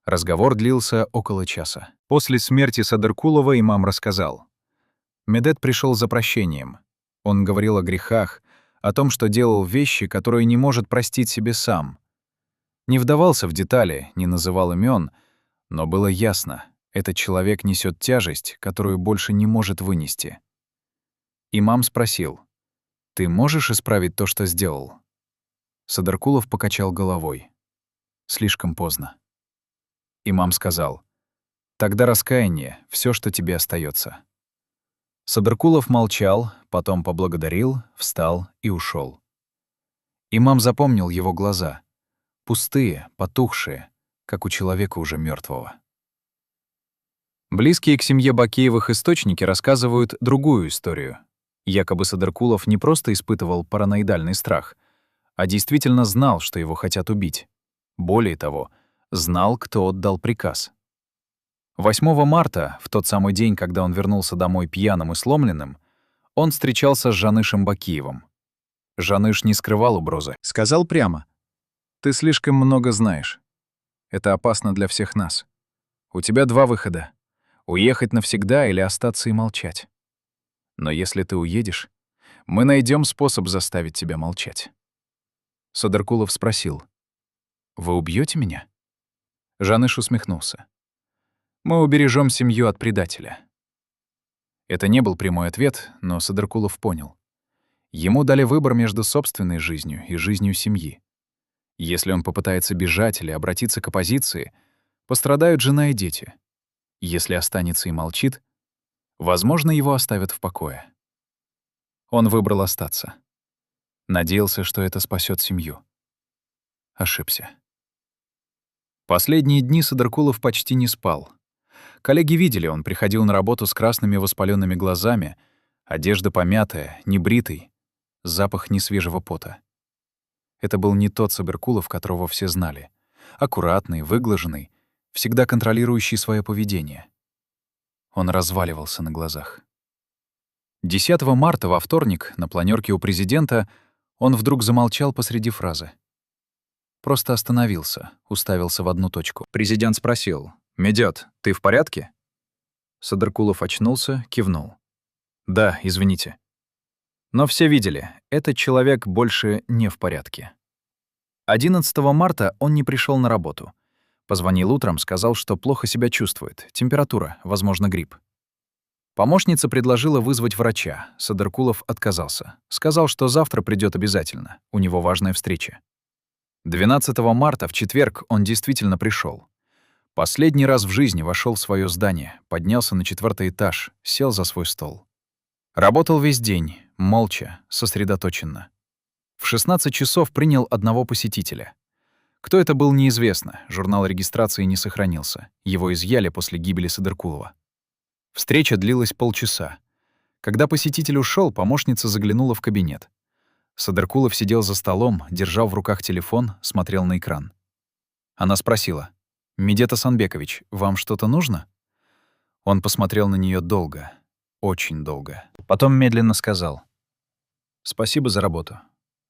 Разговор длился около часа. После смерти Садыркулова имам рассказал. Медет пришел за прощением. Он говорил о грехах, о том, что делал вещи, которые не может простить себе сам. Не вдавался в детали, не называл имен, но было ясно, этот человек несет тяжесть, которую больше не может вынести. Имам спросил: «Ты можешь исправить то, что сделал?» Садыркулов покачал головой. «Слишком поздно». Имам сказал: «Тогда раскаяние — всё, что тебе остаётся». Садыркулов молчал, потом поблагодарил, встал и ушёл. Имам запомнил его глаза. Пустые, потухшие, как у человека уже мёртвого. Близкие к семье Бакеевых источники рассказывают другую историю. Якобы Садыркулов не просто испытывал параноидальный страх, а действительно знал, что его хотят убить. Более того, знал, кто отдал приказ. 8 марта, в тот самый день, когда он вернулся домой пьяным и сломленным, он встречался с Жанышем Бакиевым. Жаныш не скрывал угрозы. Сказал прямо: «Ты слишком много знаешь. Это опасно для всех нас. У тебя 2 выхода — уехать навсегда или остаться и молчать. Но если ты уедешь, мы найдем способ заставить тебя молчать». Садыркулов спросил: «Вы убьете меня?» Жаныш усмехнулся. «Мы убережем семью от предателя». Это не был прямой ответ, но Садыркулов понял. Ему дали выбор между собственной жизнью и жизнью семьи. Если он попытается бежать или обратиться к оппозиции, пострадают жена и дети. Если останется и молчит, возможно, его оставят в покое. Он выбрал остаться. Надеялся, что это спасет семью. Ошибся. Последние дни Садыркулов почти не спал. Коллеги видели, он приходил на работу с красными воспаленными глазами, одежда помятая, небритый, запах несвежего пота. Это был не тот Садыркулов, которого все знали. Аккуратный, выглаженный, всегда контролирующий свое поведение. Он разваливался на глазах. 10 марта, во вторник, на планёрке у президента, он вдруг замолчал посреди фразы. Просто остановился, уставился в одну точку. Президент спросил: «Медет, ты в порядке?» Садыркулов очнулся, кивнул. «Да, извините». Но все видели, этот человек больше не в порядке. 11 марта он не пришел на работу. Позвонил утром, сказал, что плохо себя чувствует, температура, возможно, грипп. Помощница предложила вызвать врача. Садыркулов отказался. Сказал, что завтра придет обязательно. У него важная встреча. 12 марта, в четверг, он действительно пришел. Последний раз в жизни вошел в свое здание, поднялся на 4-й этаж, сел за свой стол. Работал весь день, молча, сосредоточенно. В 16 часов принял одного посетителя. Кто это был, неизвестно, журнал регистрации не сохранился. Его изъяли после гибели Садыркулова. Встреча длилась полчаса. Когда посетитель ушел, помощница заглянула в кабинет. Садыркулов сидел за столом, держал в руках телефон, смотрел на экран. Она спросила: «Медет Асанбекович, вам что-то нужно?» Он посмотрел на нее долго, очень долго. Потом медленно сказал: «Спасибо за работу.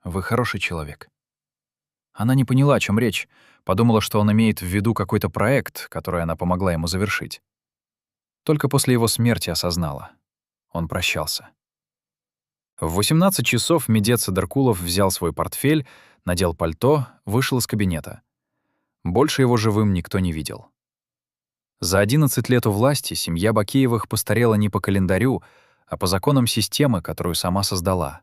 Вы хороший человек». Она не поняла, о чем речь, подумала, что он имеет в виду какой-то проект, который она помогла ему завершить. Только после его смерти осознала. Он прощался. В 18 часов Медет Садыркулов взял свой портфель, надел пальто, вышел из кабинета. Больше его живым никто не видел. За 11 лет у власти семья Бакиевых постарела не по календарю, а по законам системы, которую сама создала.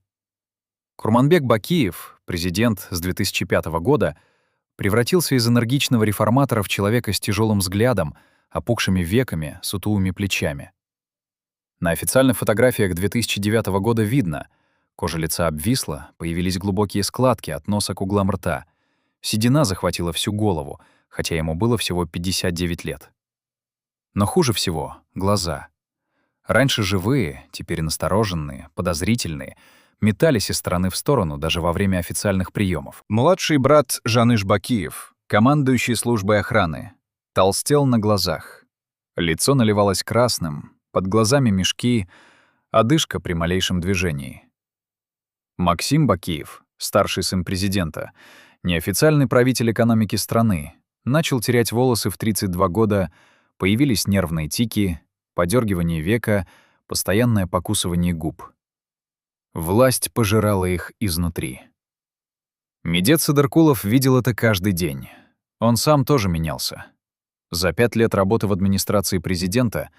Курманбек Бакиев, президент с 2005 года, превратился из энергичного реформатора в человека с тяжелым взглядом, опухшими веками, сутулыми плечами. На официальных фотографиях 2009 года видно: кожа лица обвисла, появились глубокие складки от носа к углам рта. Седина захватила всю голову, хотя ему было всего 59 лет. Но хуже всего — глаза. Раньше живые, теперь настороженные, подозрительные, метались из стороны в сторону даже во время официальных приемов. Младший брат Жаныш Бакиев, командующий службой охраны, толстел на глазах. Лицо наливалось красным, под глазами мешки, одышка при малейшем движении. Максим Бакиев, старший сын президента, неофициальный правитель экономики страны, начал терять волосы в 32 года, появились нервные тики, подергивание века, постоянное покусывание губ. Власть пожирала их изнутри. Медет Садыркулов видел это каждый день. Он сам тоже менялся. За 5 лет работы в администрации президента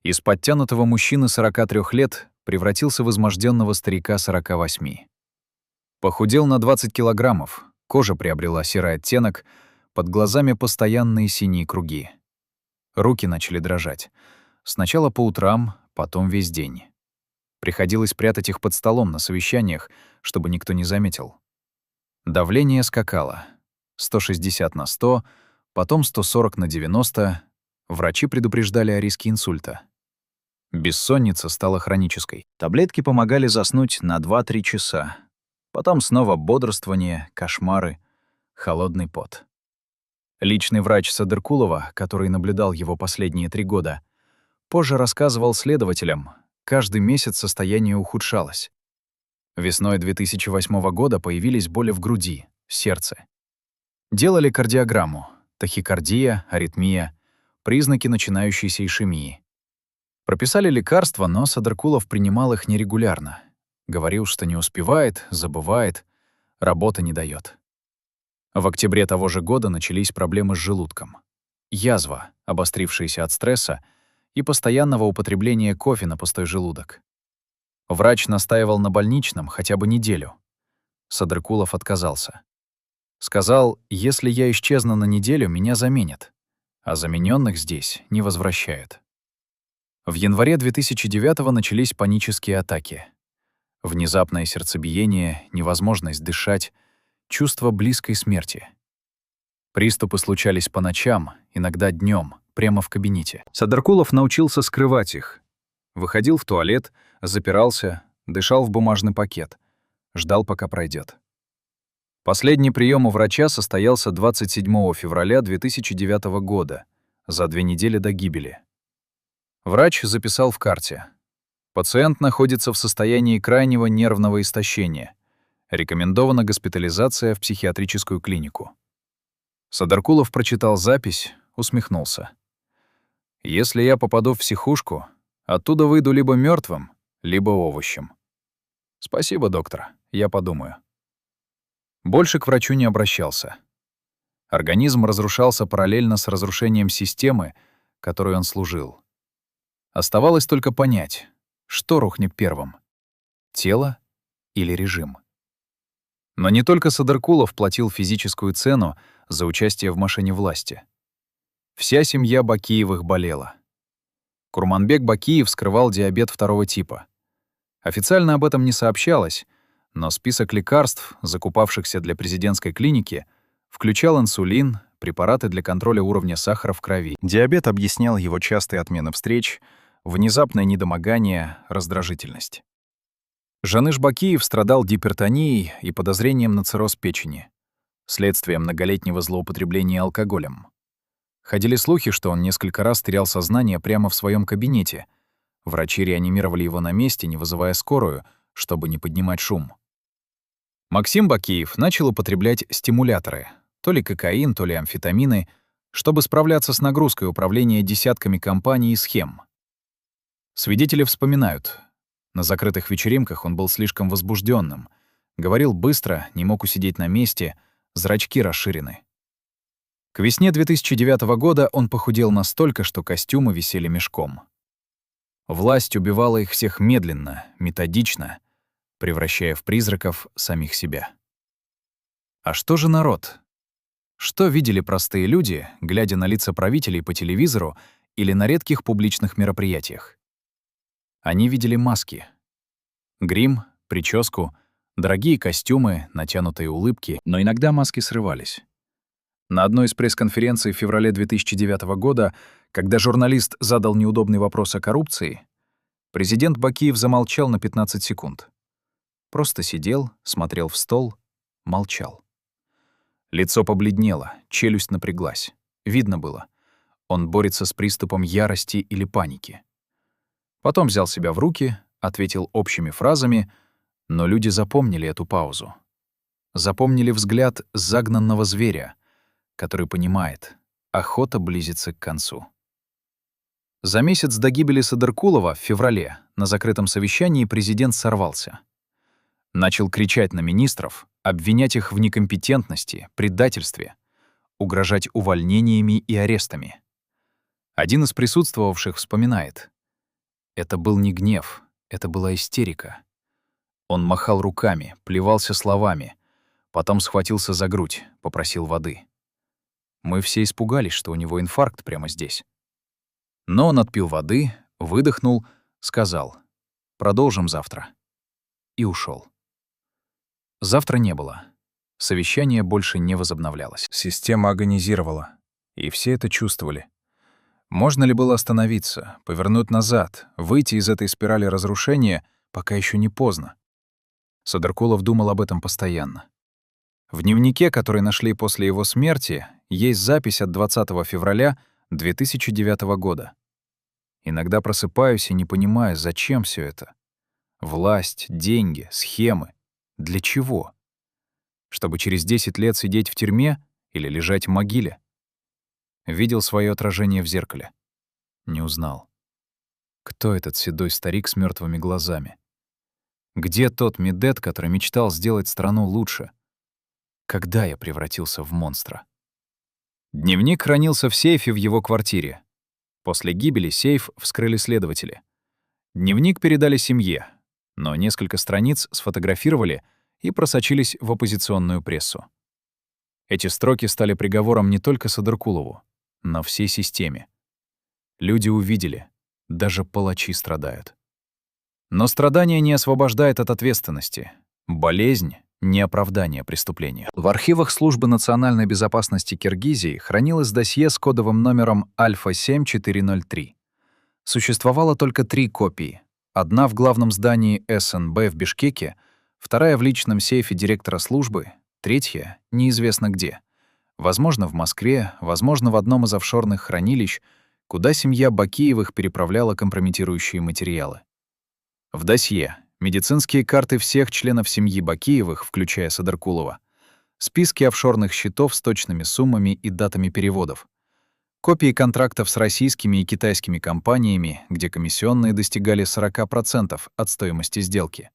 из подтянутого мужчины 43 лет превратился в изможденного старика 48. Похудел на 20 килограммов, кожа приобрела серый оттенок, под глазами постоянные синие круги. Руки начали дрожать. Сначала по утрам, потом весь день. Приходилось прятать их под столом на совещаниях, чтобы никто не заметил. Давление скакало. 160 на 100, потом 140 на 90. Врачи предупреждали о риске инсульта. Бессонница стала хронической. Таблетки помогали заснуть на 2-3 часа. Потом снова бодрствование, кошмары, холодный пот. Личный врач Садыркулова, который наблюдал его последние 3 года, позже рассказывал следователям, каждый месяц состояние ухудшалось. Весной 2008 года появились боли в груди, сердце. Делали кардиограмму, тахикардия, аритмия, признаки начинающейся ишемии. Прописали лекарства, но Садыркулов принимал их нерегулярно. Говорил, что не успевает, забывает, работа не даёт. В октябре того же года начались проблемы с желудком. Язва, обострившаяся от стресса и постоянного употребления кофе на пустой желудок. Врач настаивал на больничном хотя бы неделю. Садыркулов отказался. Сказал: «Если я исчезну на неделю, меня заменят, а замененных здесь не возвращают». В январе 2009-го начались панические атаки. Внезапное сердцебиение, невозможность дышать, чувство близкой смерти. Приступы случались по ночам, иногда днем, прямо в кабинете. Садыркулов научился скрывать их. Выходил в туалет, запирался, дышал в бумажный пакет. Ждал, пока пройдет. Последний прием у врача состоялся 27 февраля 2009 года, за 2 недели до гибели. Врач записал в карте: пациент находится в состоянии крайнего нервного истощения. Рекомендована госпитализация в психиатрическую клинику. Садыркулов прочитал запись, усмехнулся. «Если я попаду в психушку, оттуда выйду либо мертвым, либо овощем. Спасибо, доктор, я подумаю». Больше к врачу не обращался. Организм разрушался параллельно с разрушением системы, которой он служил. Оставалось только понять, что рухнет первым — тело или режим. Но не только Садыркулов платил физическую цену за участие в машине власти. Вся семья Бакиевых болела. Курманбек Бакиев скрывал диабет второго типа. Официально об этом не сообщалось, но список лекарств, закупавшихся для президентской клиники, включал инсулин, препараты для контроля уровня сахара в крови. Диабет объяснял его частые отмены встреч, внезапное недомогание, раздражительность. Жаныш Бакиев страдал гипертонией и подозрением на цирроз печени, следствием многолетнего злоупотребления алкоголем. Ходили слухи, что он несколько раз терял сознание прямо в своем кабинете. Врачи реанимировали его на месте, не вызывая скорую, чтобы не поднимать шум. Максим Бакиев начал употреблять стимуляторы, то ли кокаин, то ли амфетамины, чтобы справляться с нагрузкой управления десятками компаний и схем. Свидетели вспоминают, на закрытых вечеринках он был слишком возбужденным, говорил быстро, не мог усидеть на месте, зрачки расширены. К весне 2009 года он похудел настолько, что костюмы висели мешком. Власть убивала их всех медленно, методично, превращая в призраков самих себя. А что же народ? Что видели простые люди, глядя на лица правителей по телевизору или на редких публичных мероприятиях? Они видели маски. Грим, прическу, дорогие костюмы, натянутые улыбки, но иногда маски срывались. На одной из пресс-конференций в феврале 2009 года, когда журналист задал неудобный вопрос о коррупции, президент Бакиев замолчал на 15 секунд. Просто сидел, смотрел в стол, молчал. Лицо побледнело, челюсть напряглась. Видно было, он борется с приступом ярости или паники. Потом взял себя в руки, ответил общими фразами, но люди запомнили эту паузу. Запомнили взгляд загнанного зверя, который понимает, охота близится к концу. За месяц до гибели Садыркулова в феврале на закрытом совещании президент сорвался. Начал кричать на министров, обвинять их в некомпетентности, предательстве, угрожать увольнениями и арестами. Один из присутствовавших вспоминает: «Это был не гнев, это была истерика. Он махал руками, плевался словами, потом схватился за грудь, попросил воды. Мы все испугались, что у него инфаркт прямо здесь. Но он отпил воды, выдохнул, сказал: «Продолжим завтра». И ушел. Завтра не было. Совещание больше не возобновлялось. Система агонизировала, и все это чувствовали. Можно ли было остановиться, повернуть назад, выйти из этой спирали разрушения, пока еще не поздно? Садыркулов думал об этом постоянно. В дневнике, который нашли после его смерти, есть запись от 20 февраля 2009 года. «Иногда просыпаюсь и не понимаю, зачем все это. Власть, деньги, схемы. Для чего? Чтобы через 10 лет сидеть в тюрьме или лежать в могиле?» Видел свое отражение в зеркале. Не узнал. Кто этот седой старик с мертвыми глазами? Где тот Медет, который мечтал сделать страну лучше? Когда я превратился в монстра? Дневник хранился в сейфе в его квартире. После гибели сейф вскрыли следователи. Дневник передали семье, но несколько страниц сфотографировали и просочились в оппозиционную прессу. Эти строки стали приговором не только Садыркулову, но всей системе. Люди увидели, даже палачи страдают. Но страдание не освобождает от ответственности. Болезнь — не оправдание преступления. В архивах Службы национальной безопасности Киргизии хранилось досье с кодовым номером Альфа-7403. Существовало только 3 копии. Одна в главном здании СНБ в Бишкеке, вторая в личном сейфе директора службы, третья — неизвестно где. Возможно, в Москве, возможно, в одном из офшорных хранилищ, куда семья Бакиевых переправляла компрометирующие материалы. В досье медицинские карты всех членов семьи Бакиевых, включая Садыркулова, списки офшорных счетов с точными суммами и датами переводов, копии контрактов с российскими и китайскими компаниями, где комиссионные достигали 40% от стоимости сделки,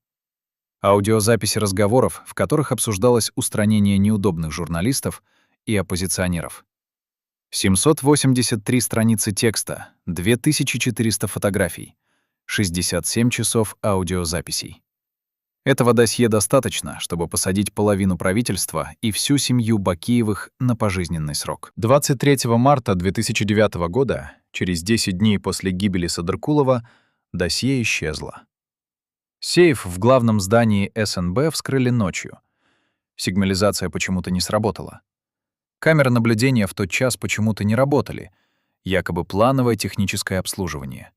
аудиозаписи разговоров, в которых обсуждалось устранение неудобных журналистов и оппозиционеров. 783 страницы текста, 2400 фотографий, 67 часов аудиозаписей. Этого досье достаточно, чтобы посадить половину правительства и всю семью Бакиевых на пожизненный срок. 23 марта 2009 года, через 10 дней после гибели Садыркулова, досье исчезло. Сейф в главном здании СНБ вскрыли ночью. Сигнализация почему-то не сработала. Камеры наблюдения в тот час почему-то не работали, якобы плановое техническое обслуживание.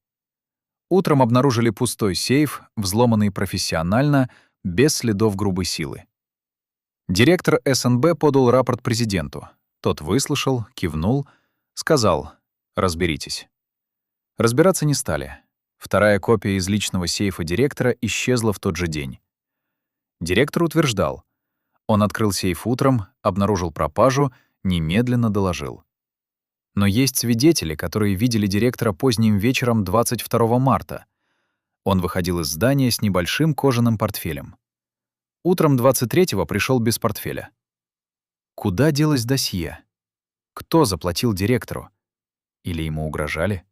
Утром обнаружили пустой сейф, взломанный профессионально, без следов грубой силы. Директор СНБ подал рапорт президенту. Тот выслушал, кивнул, сказал: «Разберитесь». Разбираться не стали. Вторая копия из личного сейфа директора исчезла в тот же день. Директор утверждал: он открыл сейф утром, обнаружил пропажу, немедленно доложил. Но есть свидетели, которые видели директора поздним вечером 22 марта. Он выходил из здания с небольшим кожаным портфелем. Утром 23-го пришел без портфеля. Куда делось досье? Кто заплатил директору? Или ему угрожали?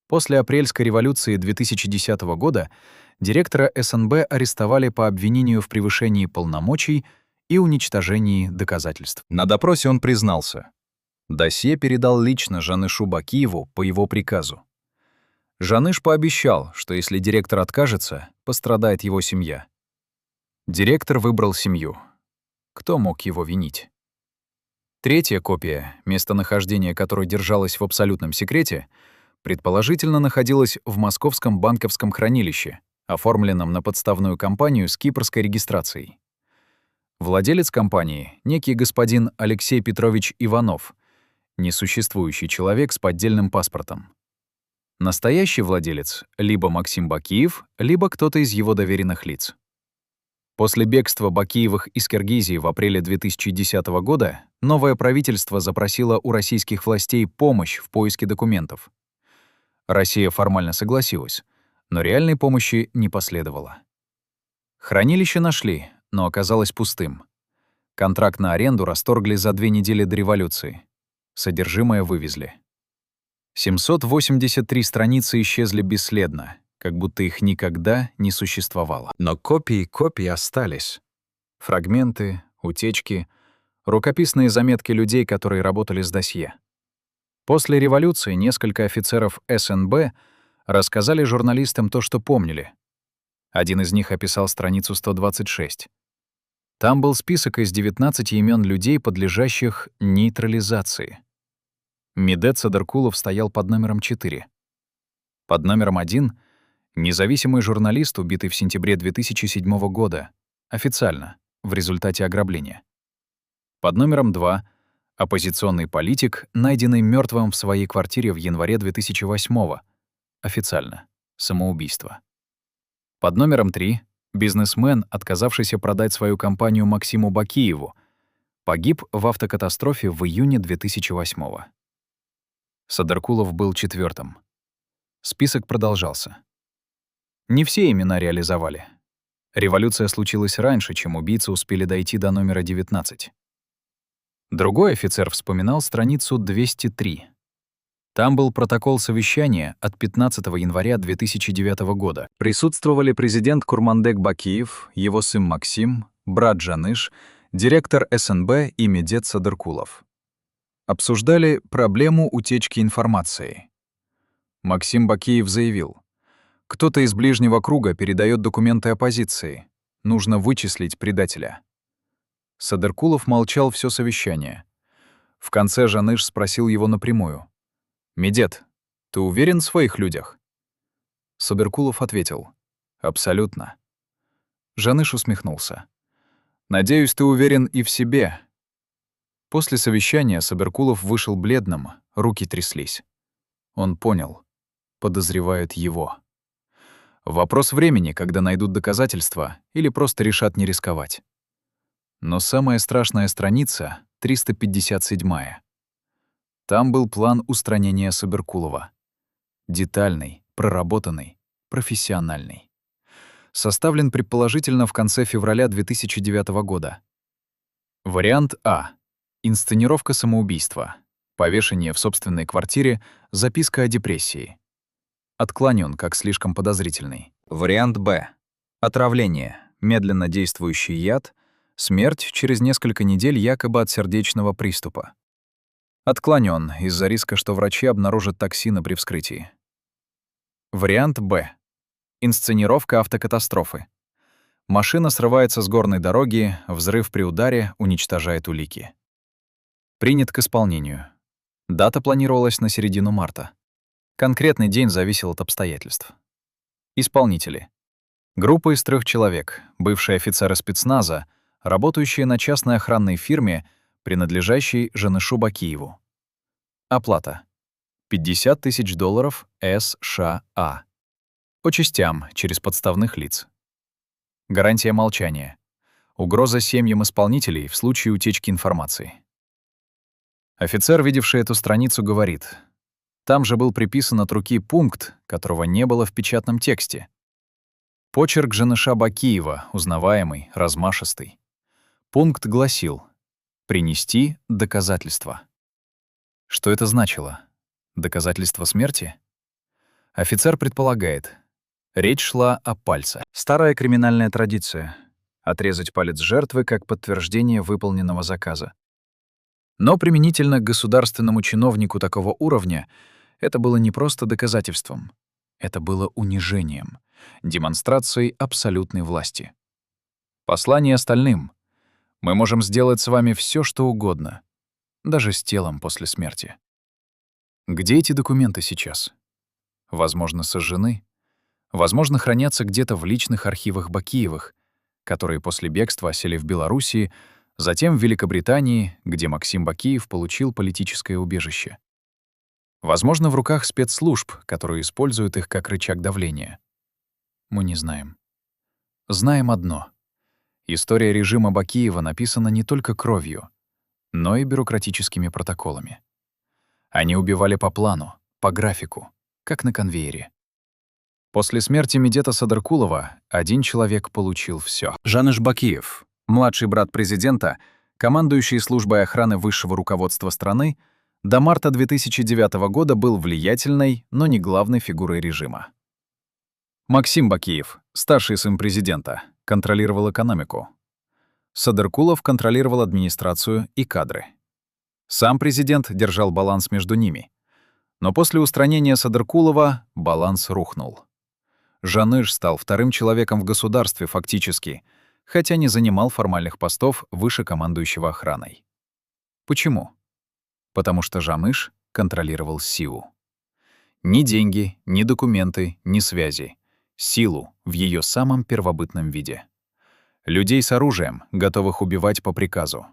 После апрельской революции 2010 года директора СНБ арестовали по обвинению в превышении полномочий и уничтожении доказательств. На допросе он признался. Досье передал лично Жанышу Бакиеву по его приказу. Жаныш пообещал, что если директор откажется, пострадает его семья. Директор выбрал семью. Кто мог его винить? Третья копия, местонахождение которой держалось в абсолютном секрете, предположительно находилась в Московском банковском хранилище, оформленном на подставную компанию с кипрской регистрацией. Владелец компании — некий господин Алексей Петрович Иванов, несуществующий человек с поддельным паспортом. Настоящий владелец — либо Максим Бакиев, либо кто-то из его доверенных лиц. После бегства Бакиевых из Киргизии в апреле 2010 года новое правительство запросило у российских властей помощь в поиске документов. Россия формально согласилась, но реальной помощи не последовало. Хранилище нашли, но оказалось пустым. Контракт на аренду расторгли за 2 недели до революции. Содержимое вывезли. 783 страницы исчезли бесследно, как будто их никогда не существовало. Но копии остались. Фрагменты, утечки, рукописные заметки людей, которые работали с досье. После революции несколько офицеров СНБ рассказали журналистам то, что помнили. Один из них описал страницу 126. Там был список из 19 имен людей, подлежащих нейтрализации. Медет Садыркулов стоял под номером 4. Под номером 1 — независимый журналист, убитый в сентябре 2007 года, официально, в результате ограбления. Под номером 2 — оппозиционный политик, найденный мертвым в своей квартире в январе 2008, официально, самоубийство. Под номером 3 — бизнесмен, отказавшийся продать свою компанию Максиму Бакиеву, погиб в автокатастрофе в июне 2008. Садыркулов был 4-м. Список продолжался. Не все имена реализовали. Революция случилась раньше, чем убийцы успели дойти до номера 19. Другой офицер вспоминал страницу 203. Там был протокол совещания от 15 января 2009 года. Присутствовали президент Курманбек Бакиев, его сын Максим, брат Жаныш, директор СНБ и Медет Садыркулов. Обсуждали проблему утечки информации. Максим Бакиев заявил: «Кто-то из ближнего круга передает документы оппозиции. Нужно вычислить предателя». Садыркулов молчал все совещание. В конце Жаныш спросил его напрямую: «Медет, ты уверен в своих людях?» Садыркулов ответил: «Абсолютно». Жаныш усмехнулся: «Надеюсь, ты уверен и в себе». После совещания Садыркулов вышел бледным, руки тряслись. Он понял: подозревают его. Вопрос времени, когда найдут доказательства или просто решат не рисковать. Но самая страшная страница — 357-я. Там был план устранения Садыркулова. Детальный, проработанный, профессиональный. Составлен предположительно в конце февраля 2009 года. Вариант А. Инсценировка самоубийства. Повешение в собственной квартире, записка о депрессии. Отклонен как слишком подозрительный. Вариант Б. Отравление, медленно действующий яд, смерть через несколько недель якобы от сердечного приступа. Отклонен из-за риска, что врачи обнаружат токсины при вскрытии. Вариант Б. Инсценировка автокатастрофы. Машина срывается с горной дороги, взрыв при ударе уничтожает улики. Принят к исполнению. Дата планировалась на середину марта. Конкретный день зависел от обстоятельств. Исполнители. Группа из 3 человек, бывшие офицеры спецназа, работающие на частной охранной фирме, принадлежащей Жанышу Бакиеву. Оплата. $50 000 США. По частям, через подставных лиц. Гарантия молчания. Угроза семьям исполнителей в случае утечки информации. Офицер, видевший эту страницу, говорит: там же был приписан от руки пункт, которого не было в печатном тексте. Почерк Жаныша Бакиева, узнаваемый, размашистый. Пункт гласил: «Принести доказательства». Что это значило? Доказательство смерти? Офицер предполагает. Речь шла о пальце. Старая криминальная традиция — отрезать палец жертвы как подтверждение выполненного заказа. Но применительно к государственному чиновнику такого уровня это было не просто доказательством. Это было унижением, демонстрацией абсолютной власти. Послание остальным. Мы можем сделать с вами все, что угодно, даже с телом после смерти. Где эти документы сейчас? Возможно, сожжены. Возможно, хранятся где-то в личных архивах Бакиевых, которые после бегства осели в Белоруссии, затем в Великобритании, где Максим Бакиев получил политическое убежище. Возможно, в руках спецслужб, которые используют их как рычаг давления. Мы не знаем. Знаем одно. История режима Бакиева написана не только кровью, но и бюрократическими протоколами. Они убивали по плану, по графику, как на конвейере. После смерти Медета Садыркулова один человек получил всё. Жаныш Бакиев, младший брат президента, командующий службой охраны высшего руководства страны, до марта 2009 года был влиятельной, но не главной фигурой режима. Максим Бакиев, старший сын президента, контролировал экономику. Садыркулов контролировал администрацию и кадры. Сам президент держал баланс между ними. Но после устранения Садыркулова баланс рухнул. Жаныш стал вторым человеком в государстве фактически, хотя не занимал формальных постов выше командующего охраной. Почему? Потому что Жаныш контролировал силу. Ни деньги, ни документы, ни связи. Силу в ее самом первобытном виде. Людей с оружием, готовых убивать по приказу.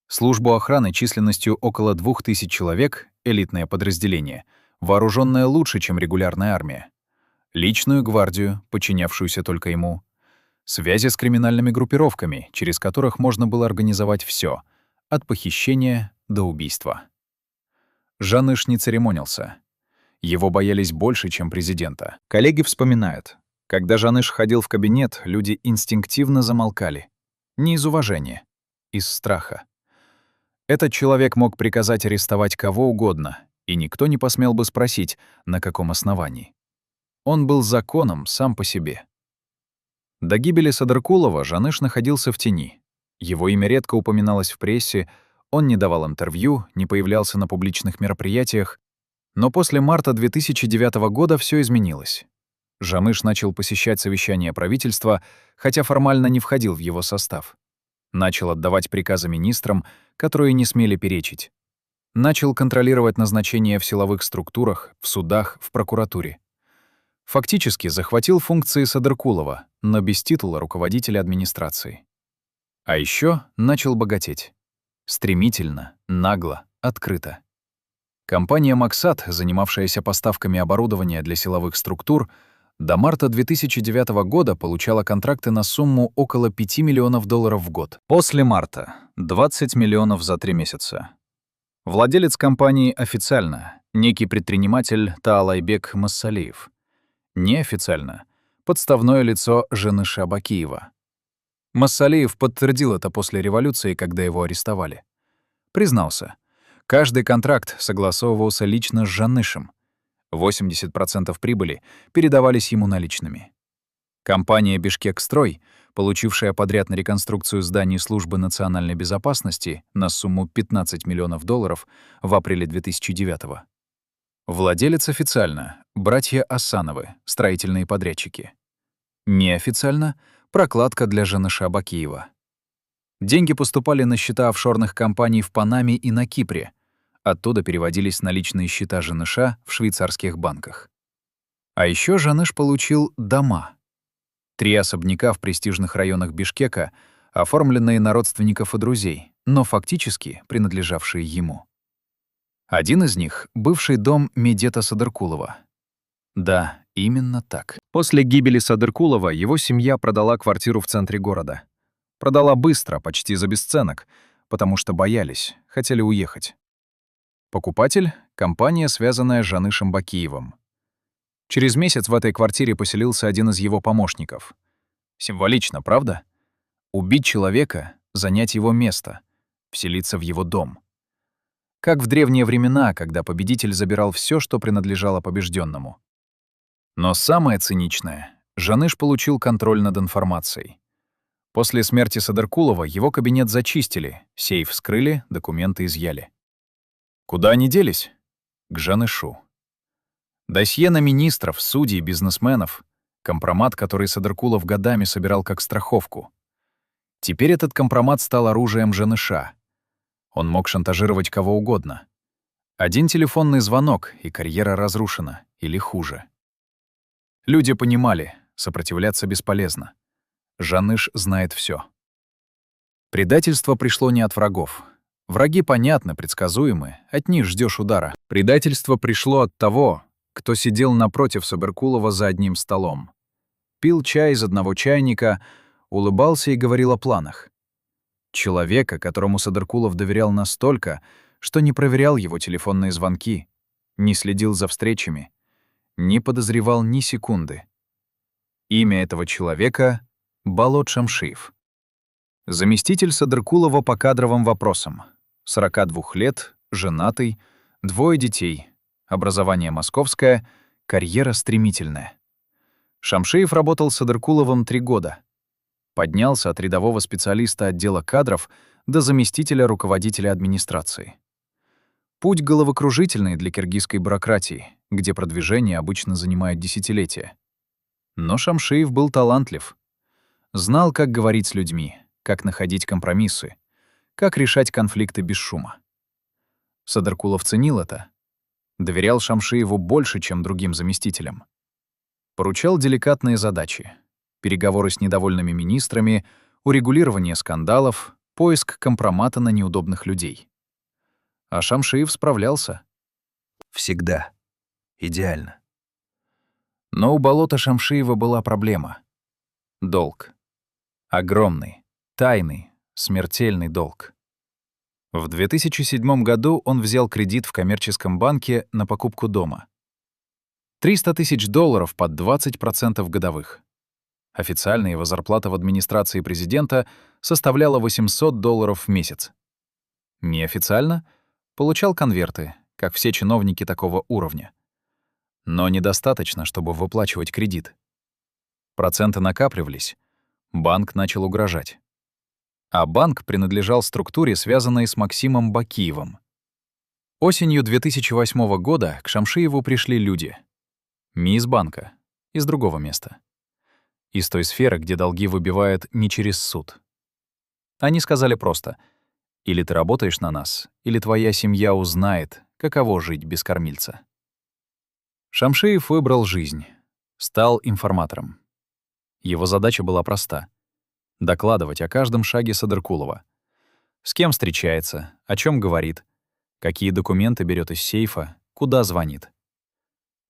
Службу охраны численностью около 2000 человек, элитное подразделение, вооруженное лучше, чем регулярная армия. Личную гвардию, подчинявшуюся только ему. Связи с криминальными группировками, через которых можно было организовать все, от похищения до убийства. Жаныш не церемонился. Его боялись больше, чем президента. Коллеги вспоминают, когда Жаныш ходил в кабинет, люди инстинктивно замолкали. Не из уважения, из страха. Этот человек мог приказать арестовать кого угодно, и никто не посмел бы спросить, на каком основании. Он был законом сам по себе. До гибели Садыркулова Жаныш находился в тени. Его имя редко упоминалось в прессе, он не давал интервью, не появлялся на публичных мероприятиях. Но после марта 2009 года все изменилось. Жаныш начал посещать совещания правительства, хотя формально не входил в его состав. Начал отдавать приказы министрам, которые не смели перечить. Начал контролировать назначения в силовых структурах, в судах, в прокуратуре. Фактически захватил функции Садыркулова, но без титула руководителя администрации. А еще начал богатеть. Стремительно, нагло, открыто. Компания «Максат», занимавшаяся поставками оборудования для силовых структур, до марта 2009 года получала контракты на сумму около $5 миллионов в год. После марта — 20 миллионов за 3 месяца. Владелец компании официально — некий предприниматель Таалайбек Массалиев. Неофициально — подставное лицо Жаныша Бакиева. Массалиев подтвердил это после революции, когда его арестовали. Признался. Каждый контракт согласовывался лично с Жанышем. 80% прибыли передавались ему наличными. Компания «Бишкекстрой», получившая подряд на реконструкцию зданий службы национальной безопасности на сумму $15 миллионов в апреле 2009-го. Владелец официально — братья Асановы, строительные подрядчики. Неофициально — прокладка для Жаныша Бакиева. Деньги поступали на счета офшорных компаний в Панаме и на Кипре. Оттуда переводились на личные счета Жаныша в швейцарских банках. А еще Жаныш получил дома. 3 особняка в престижных районах Бишкека, оформленные на родственников и друзей, но фактически принадлежавшие ему. Один из них — бывший дом Медета Садыркулова. Да, именно так. После гибели Садыркулова его семья продала квартиру в центре города. Продала быстро, почти за бесценок, потому что боялись, хотели уехать. Покупатель — компания, связанная с Жанышем Бакиевым. Через месяц в этой квартире поселился один из его помощников. Символично, правда? Убить человека, занять его место, вселиться в его дом. Как в древние времена, когда победитель забирал все, что принадлежало побежденному. Но самое циничное — Жаныш получил контроль над информацией. После смерти Садыркулова его кабинет зачистили, сейф вскрыли, документы изъяли. Куда они делись? К Жанышу. Досье на министров, судей, бизнесменов, компромат, который Садыркулов годами собирал как страховку. Теперь этот компромат стал оружием Жаныша. Он мог шантажировать кого угодно. Один телефонный звонок, и карьера разрушена, или хуже. Люди понимали, сопротивляться бесполезно. Жаныш знает все. Предательство пришло не от врагов. Враги понятны, предсказуемы, от них ждешь удара. Предательство пришло от того, кто сидел напротив Садыркулова за одним столом. Пил чай из одного чайника, улыбался и говорил о планах. Человека, которому Садыркулов доверял настолько, что не проверял его телефонные звонки, не следил за встречами, не подозревал ни секунды. Имя этого человека — Болот Шамшиев. Заместитель Садыркулова по кадровым вопросам. 42 лет, женатый, 2 детей, образование московское, карьера стремительная. Шамшиев работал с Садыркуловым 3 года. Поднялся от рядового специалиста отдела кадров до заместителя руководителя администрации. Путь головокружительный для киргизской бюрократии, где продвижение обычно занимает десятилетия. Но Шамшиев был талантлив. Знал, как говорить с людьми, как находить компромиссы, как решать конфликты без шума. Садыркулов ценил это. Доверял Шамшиеву больше, чем другим заместителям. Поручал деликатные задачи: переговоры с недовольными министрами, урегулирование скандалов, поиск компромата на неудобных людей. А Шамшиев справлялся. Всегда. Идеально. Но у Болота Шамшиева была проблема. Долг. Огромный, тайный, смертельный долг. В 2007 году он взял кредит в коммерческом банке на покупку дома. $300 тысяч под 20% годовых. Официально его зарплата в администрации президента составляла $800 в месяц. Неофициально получал конверты, как все чиновники такого уровня. Но недостаточно, чтобы выплачивать кредит. Проценты накапливались. Банк начал угрожать. А банк принадлежал структуре, связанной с Максимом Бакиевым. Осенью 2008 года к Шамшиеву пришли люди. Не из банка, из другого места. Из той сферы, где долги выбивают не через суд. Они сказали просто: или ты работаешь на нас, или твоя семья узнает, каково жить без кормильца. Шамшиев выбрал жизнь, стал информатором. Его задача была проста — докладывать о каждом шаге Садыркулова. С кем встречается, о чем говорит, какие документы берет из сейфа, куда звонит.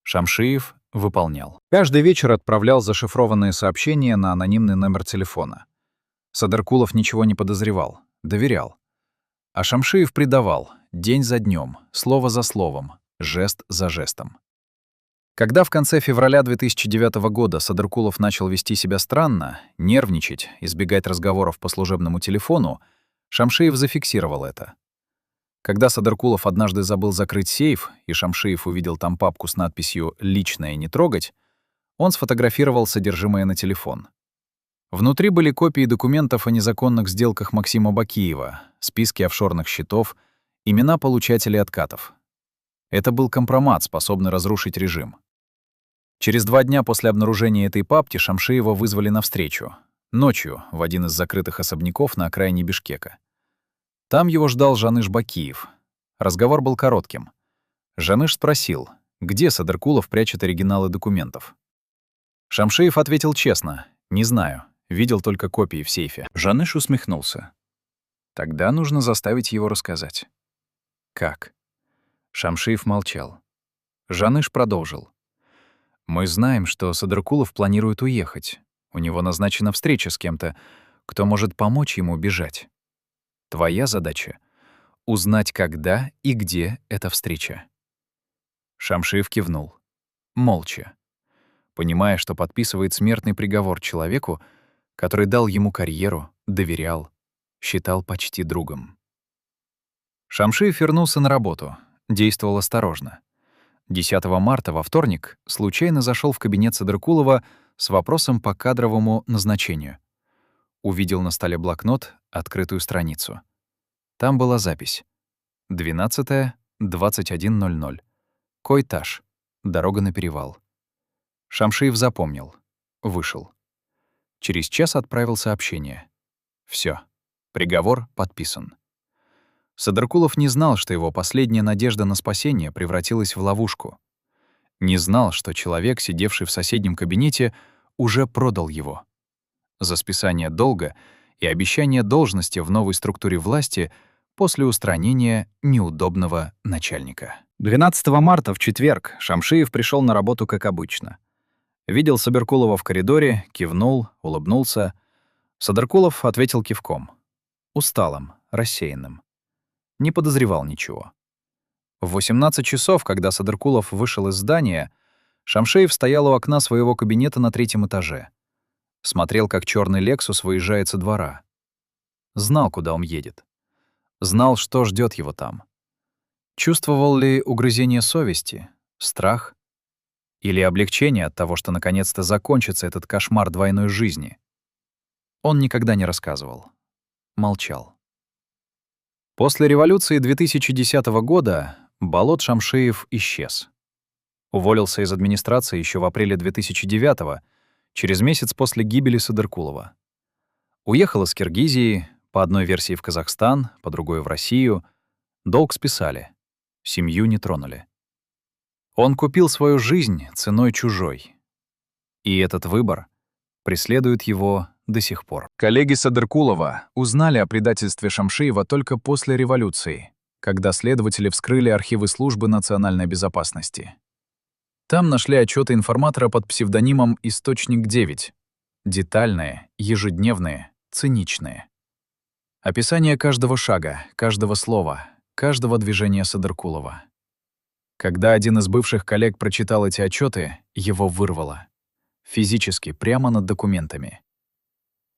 Шамшиев выполнял. Каждый вечер отправлял зашифрованные сообщения на анонимный номер телефона. Садыркулов ничего не подозревал, доверял. А Шамшиев предавал день за днем, слово за словом, жест за жестом. Когда в конце февраля 2009 года Садыркулов начал вести себя странно, нервничать, избегать разговоров по служебному телефону, Шамшиев зафиксировал это. Когда Садыркулов однажды забыл закрыть сейф, и Шамшиев увидел там папку с надписью «Личное не трогать», он сфотографировал содержимое на телефон. Внутри были копии документов о незаконных сделках Максима Бакиева, списки офшорных счетов, имена получателей откатов. Это был компромат, способный разрушить режим. Через 2 дня после обнаружения этой папки Шамшиева вызвали на встречу. Ночью, в один из закрытых особняков на окраине Бишкека. Там его ждал Жаныш Бакиев. Разговор был коротким. Жаныш спросил, где Садыркулов прячет оригиналы документов. Шамшиев ответил честно: «Не знаю, видел только копии в сейфе». Жаныш усмехнулся. «Тогда нужно заставить его рассказать». «Как?» Шамшиев молчал. Жаныш продолжил. «Мы знаем, что Садыркулов планирует уехать. У него назначена встреча с кем-то, кто может помочь ему бежать. Твоя задача — узнать, когда и где эта встреча». Шамшиев кивнул. Молча. Понимая, что подписывает смертный приговор человеку, который дал ему карьеру, доверял, считал почти другом. Шамшиев вернулся на работу, действовал осторожно. 10 марта, во вторник, случайно зашел в кабинет Садыркулова с вопросом по кадровому назначению. Увидел на столе блокнот, открытую страницу. Там была запись. 12:21:00. Койтаж. Дорога на перевал. Шамшиев запомнил. Вышел. Через час отправил сообщение. Всё. Приговор подписан. Садыркулов не знал, что его последняя надежда на спасение превратилась в ловушку. Не знал, что человек, сидевший в соседнем кабинете, уже продал его. За списание долга и обещание должности в новой структуре власти после устранения неудобного начальника. 12 марта, в четверг, Шамшиев пришел на работу как обычно. Видел Садыркулова в коридоре, кивнул, улыбнулся. Садыркулов ответил кивком. Усталым, рассеянным. Не подозревал ничего. В 18 часов, когда Садыркулов вышел из здания, Шамшиев стоял у окна своего кабинета на 3-м этаже. Смотрел, как черный «Лексус» выезжает со двора. Знал, куда он едет. Знал, что ждет его там. Чувствовал ли угрызение совести, страх или облегчение от того, что наконец-то закончится этот кошмар двойной жизни? Он никогда не рассказывал. Молчал. После революции 2010 года Болот Шамшиев исчез. Уволился из администрации еще в апреле 2009-го, через месяц после гибели Садыркулова. Уехал из Киргизии, по одной версии в Казахстан, по другой — в Россию. Долг списали, семью не тронули. Он купил свою жизнь ценой чужой. И этот выбор преследует его до сих пор. Коллеги Садыркулова узнали о предательстве Шамшиева только после революции, когда следователи вскрыли архивы Службы национальной безопасности. Там нашли отчеты информатора под псевдонимом «Источник-9». Детальные, ежедневные, циничные. Описание каждого шага, каждого слова, каждого движения Садыркулова. Когда один из бывших коллег прочитал эти отчеты, его вырвало. Физически, прямо над документами.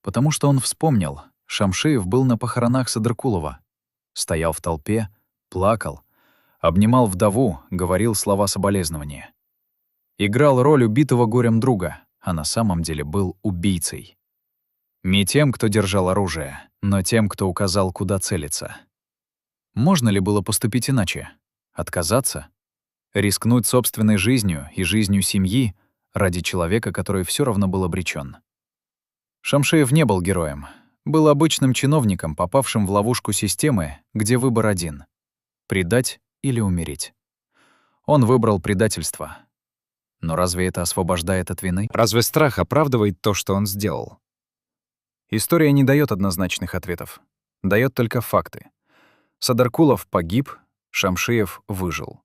Потому что он вспомнил, Шамшиев был на похоронах Садыркулова. Стоял в толпе, плакал, обнимал вдову, говорил слова соболезнования. Играл роль убитого горем друга, а на самом деле был убийцей. Не тем, кто держал оружие, но тем, кто указал, куда целиться. Можно ли было поступить иначе? Отказаться? Рискнуть собственной жизнью и жизнью семьи ради человека, который все равно был обречен? Шамшиев не был героем. Был обычным чиновником, попавшим в ловушку системы, где выбор один — предать или умереть. Он выбрал предательство. Но разве это освобождает от вины? Разве страх оправдывает то, что он сделал? История не дает однозначных ответов. Дает только факты. Садыркулов погиб, Шамшиев выжил.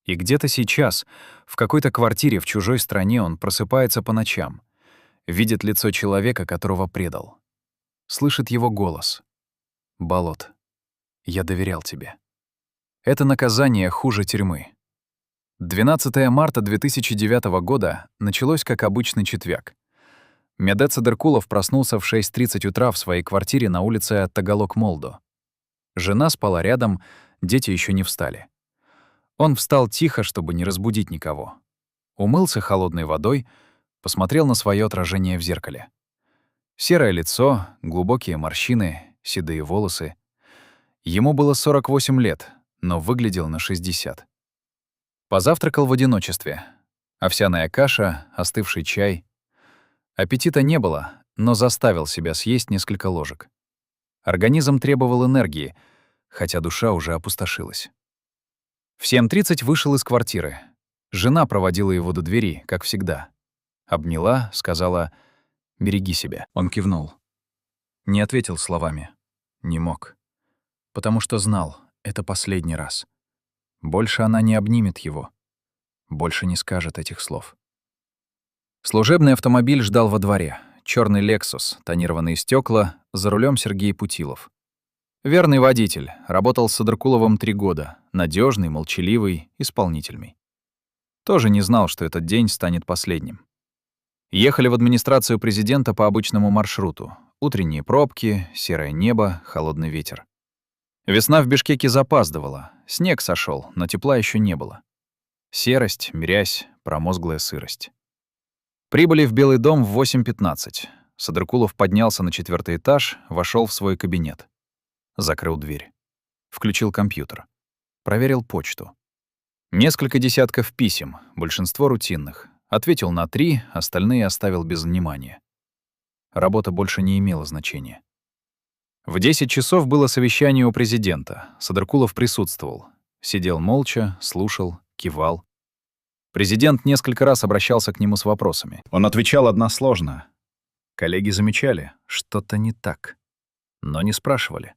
И где-то сейчас, в какой-то квартире в чужой стране, он просыпается по ночам, видит лицо человека, которого предал. Слышит его голос. «Болот, я доверял тебе». Это наказание хуже тюрьмы. 12 марта 2009 года началось как обычный четверг. Медет Садыркулов проснулся в 6:30 утра в своей квартире на улице Тагалок-Молдо. Жена спала рядом, Дети еще не встали. Он встал тихо, чтобы не разбудить никого. Умылся холодной водой, посмотрел на свое отражение в зеркале. Серое лицо, глубокие морщины, седые волосы. Ему было 48 лет, но выглядел на 60. Позавтракал в одиночестве. Овсяная каша, остывший чай. Аппетита не было, но заставил себя съесть несколько ложек. Организм требовал энергии, хотя душа уже опустошилась. В 7:30 вышел из квартиры. Жена проводила его до двери, как всегда. Обняла, сказала: «Береги себя». Он кивнул. Не ответил словами. Не мог. Потому что знал, это последний раз. Больше она не обнимет его. Больше не скажет этих слов. Служебный автомобиль ждал во дворе. Черный «Лексус», тонированные стекла, за рулем Сергей Путилов. Верный водитель, работал с Садыркуловым 3 года, надежный, молчаливый, исполнительный. Тоже не знал, что этот день станет последним. Ехали в администрацию президента по обычному маршруту. Утренние пробки, серое небо, холодный ветер. Весна в Бишкеке запаздывала, снег сошел, но тепла еще не было. Серость, мрязь, промозглая сырость. Прибыли в Белый дом в 8:15. Садыркулов поднялся на 4-й этаж, вошел в свой кабинет. Закрыл дверь. Включил компьютер. Проверил почту. Несколько десятков писем, большинство рутинных. Ответил на 3, остальные оставил без внимания. Работа больше не имела значения. В 10 часов было совещание у президента. Садыркулов присутствовал. Сидел молча, слушал, кивал. Президент несколько раз обращался к нему с вопросами. Он отвечал односложно. Коллеги замечали, что-то не так. Но не спрашивали.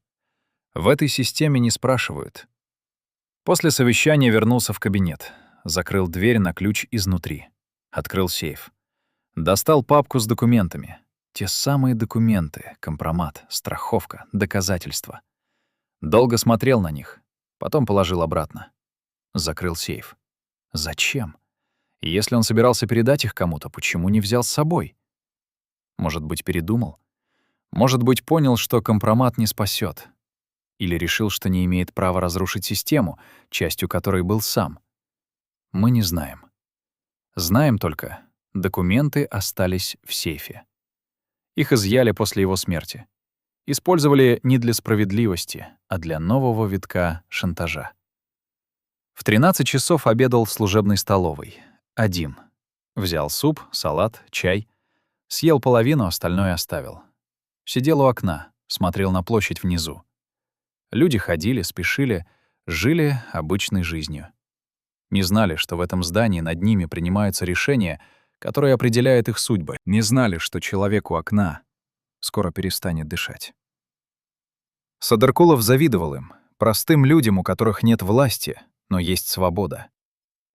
В этой системе не спрашивают. После совещания вернулся в кабинет. Закрыл дверь на ключ изнутри. Открыл сейф. Достал папку с документами. Те самые документы, компромат, страховка, доказательства. Долго смотрел на них. Потом положил обратно. Закрыл сейф. Зачем? Если он собирался передать их кому-то, почему не взял с собой? Может быть, передумал? Может быть, понял, что компромат не спасет? Или решил, что не имеет права разрушить систему, частью которой был сам? Мы не знаем. Знаем только, документы остались в сейфе. Их изъяли после его смерти. Использовали не для справедливости, а для нового витка шантажа. В 13 часов обедал в служебной столовой. Один. Взял суп, салат, чай. Съел половину, остальное оставил. Сидел у окна, смотрел на площадь внизу. Люди ходили, спешили, жили обычной жизнью. Не знали, что в этом здании над ними принимаются решения, которые определяют их судьбы. Не знали, что человек у окна скоро перестанет дышать. Садыркулов завидовал им, простым людям, у которых нет власти, но есть свобода,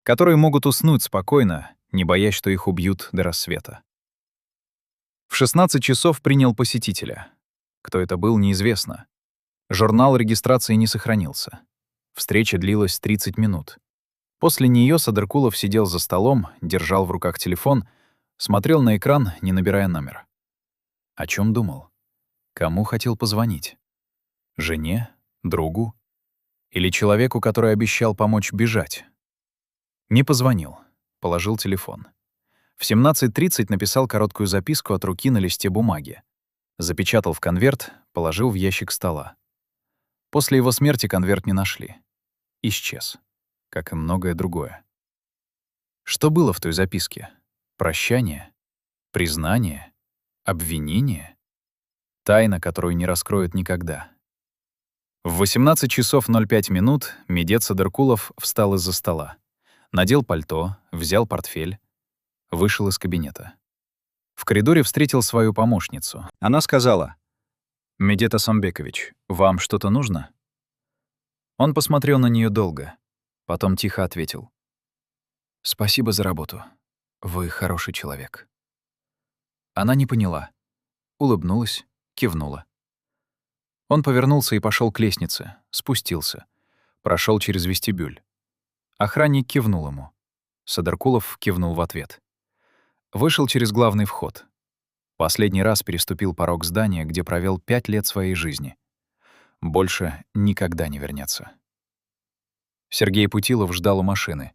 которые могут уснуть спокойно, не боясь, что их убьют до рассвета. В 16 часов принял посетителя. Кто это был, неизвестно. Журнал регистрации не сохранился. Встреча длилась 30 минут. После нее Садыркулов сидел за столом, держал в руках телефон, смотрел на экран, не набирая номер. О чем думал? Кому хотел позвонить? Жене? Другу? Или человеку, который обещал помочь бежать? Не позвонил. Положил телефон. В 17:30 написал короткую записку от руки на листе бумаги. Запечатал в конверт, положил в ящик стола. После его смерти конверт не нашли. Исчез. Как и многое другое. Что было в той записке? Прощание? Признание? Обвинение? Тайна, которую не раскроют никогда. В 18 часов 05 минут Медет Садыркулов встал из-за стола. Надел пальто, взял портфель, вышел из кабинета. В коридоре встретил свою помощницу. Она сказала: «Медет Асамбекович, вам что-то нужно?» Он посмотрел на нее долго, потом тихо ответил: «Спасибо за работу. Вы хороший человек». Она не поняла, улыбнулась, кивнула. Он повернулся и пошел к лестнице, спустился, прошел через вестибюль. Охранник кивнул ему. Садыркулов кивнул в ответ. Вышел через главный вход. Последний раз переступил порог здания, где провел 5 лет своей жизни. Больше никогда не вернется. Сергей Путилов ждал у машины.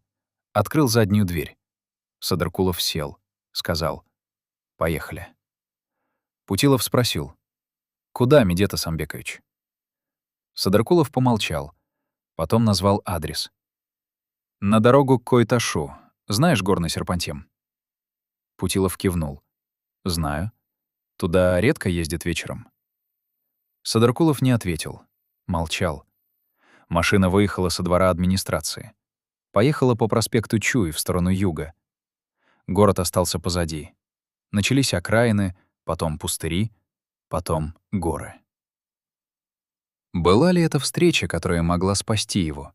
Открыл заднюю дверь. Садыркулов сел. Сказал: «Поехали». Путилов спросил: «Куда, Медет Асамбекович?» Садыркулов помолчал. Потом назвал адрес. «На дорогу к Койташу. Знаешь горный серпантин?» Путилов кивнул. «Знаю. Туда редко ездит вечером». Садыркулов не ответил. Молчал. Машина выехала со двора администрации. Поехала по проспекту Чуй в сторону юга. Город остался позади. Начались окраины, потом пустыри, потом горы. Была ли это встреча, которая могла спасти его?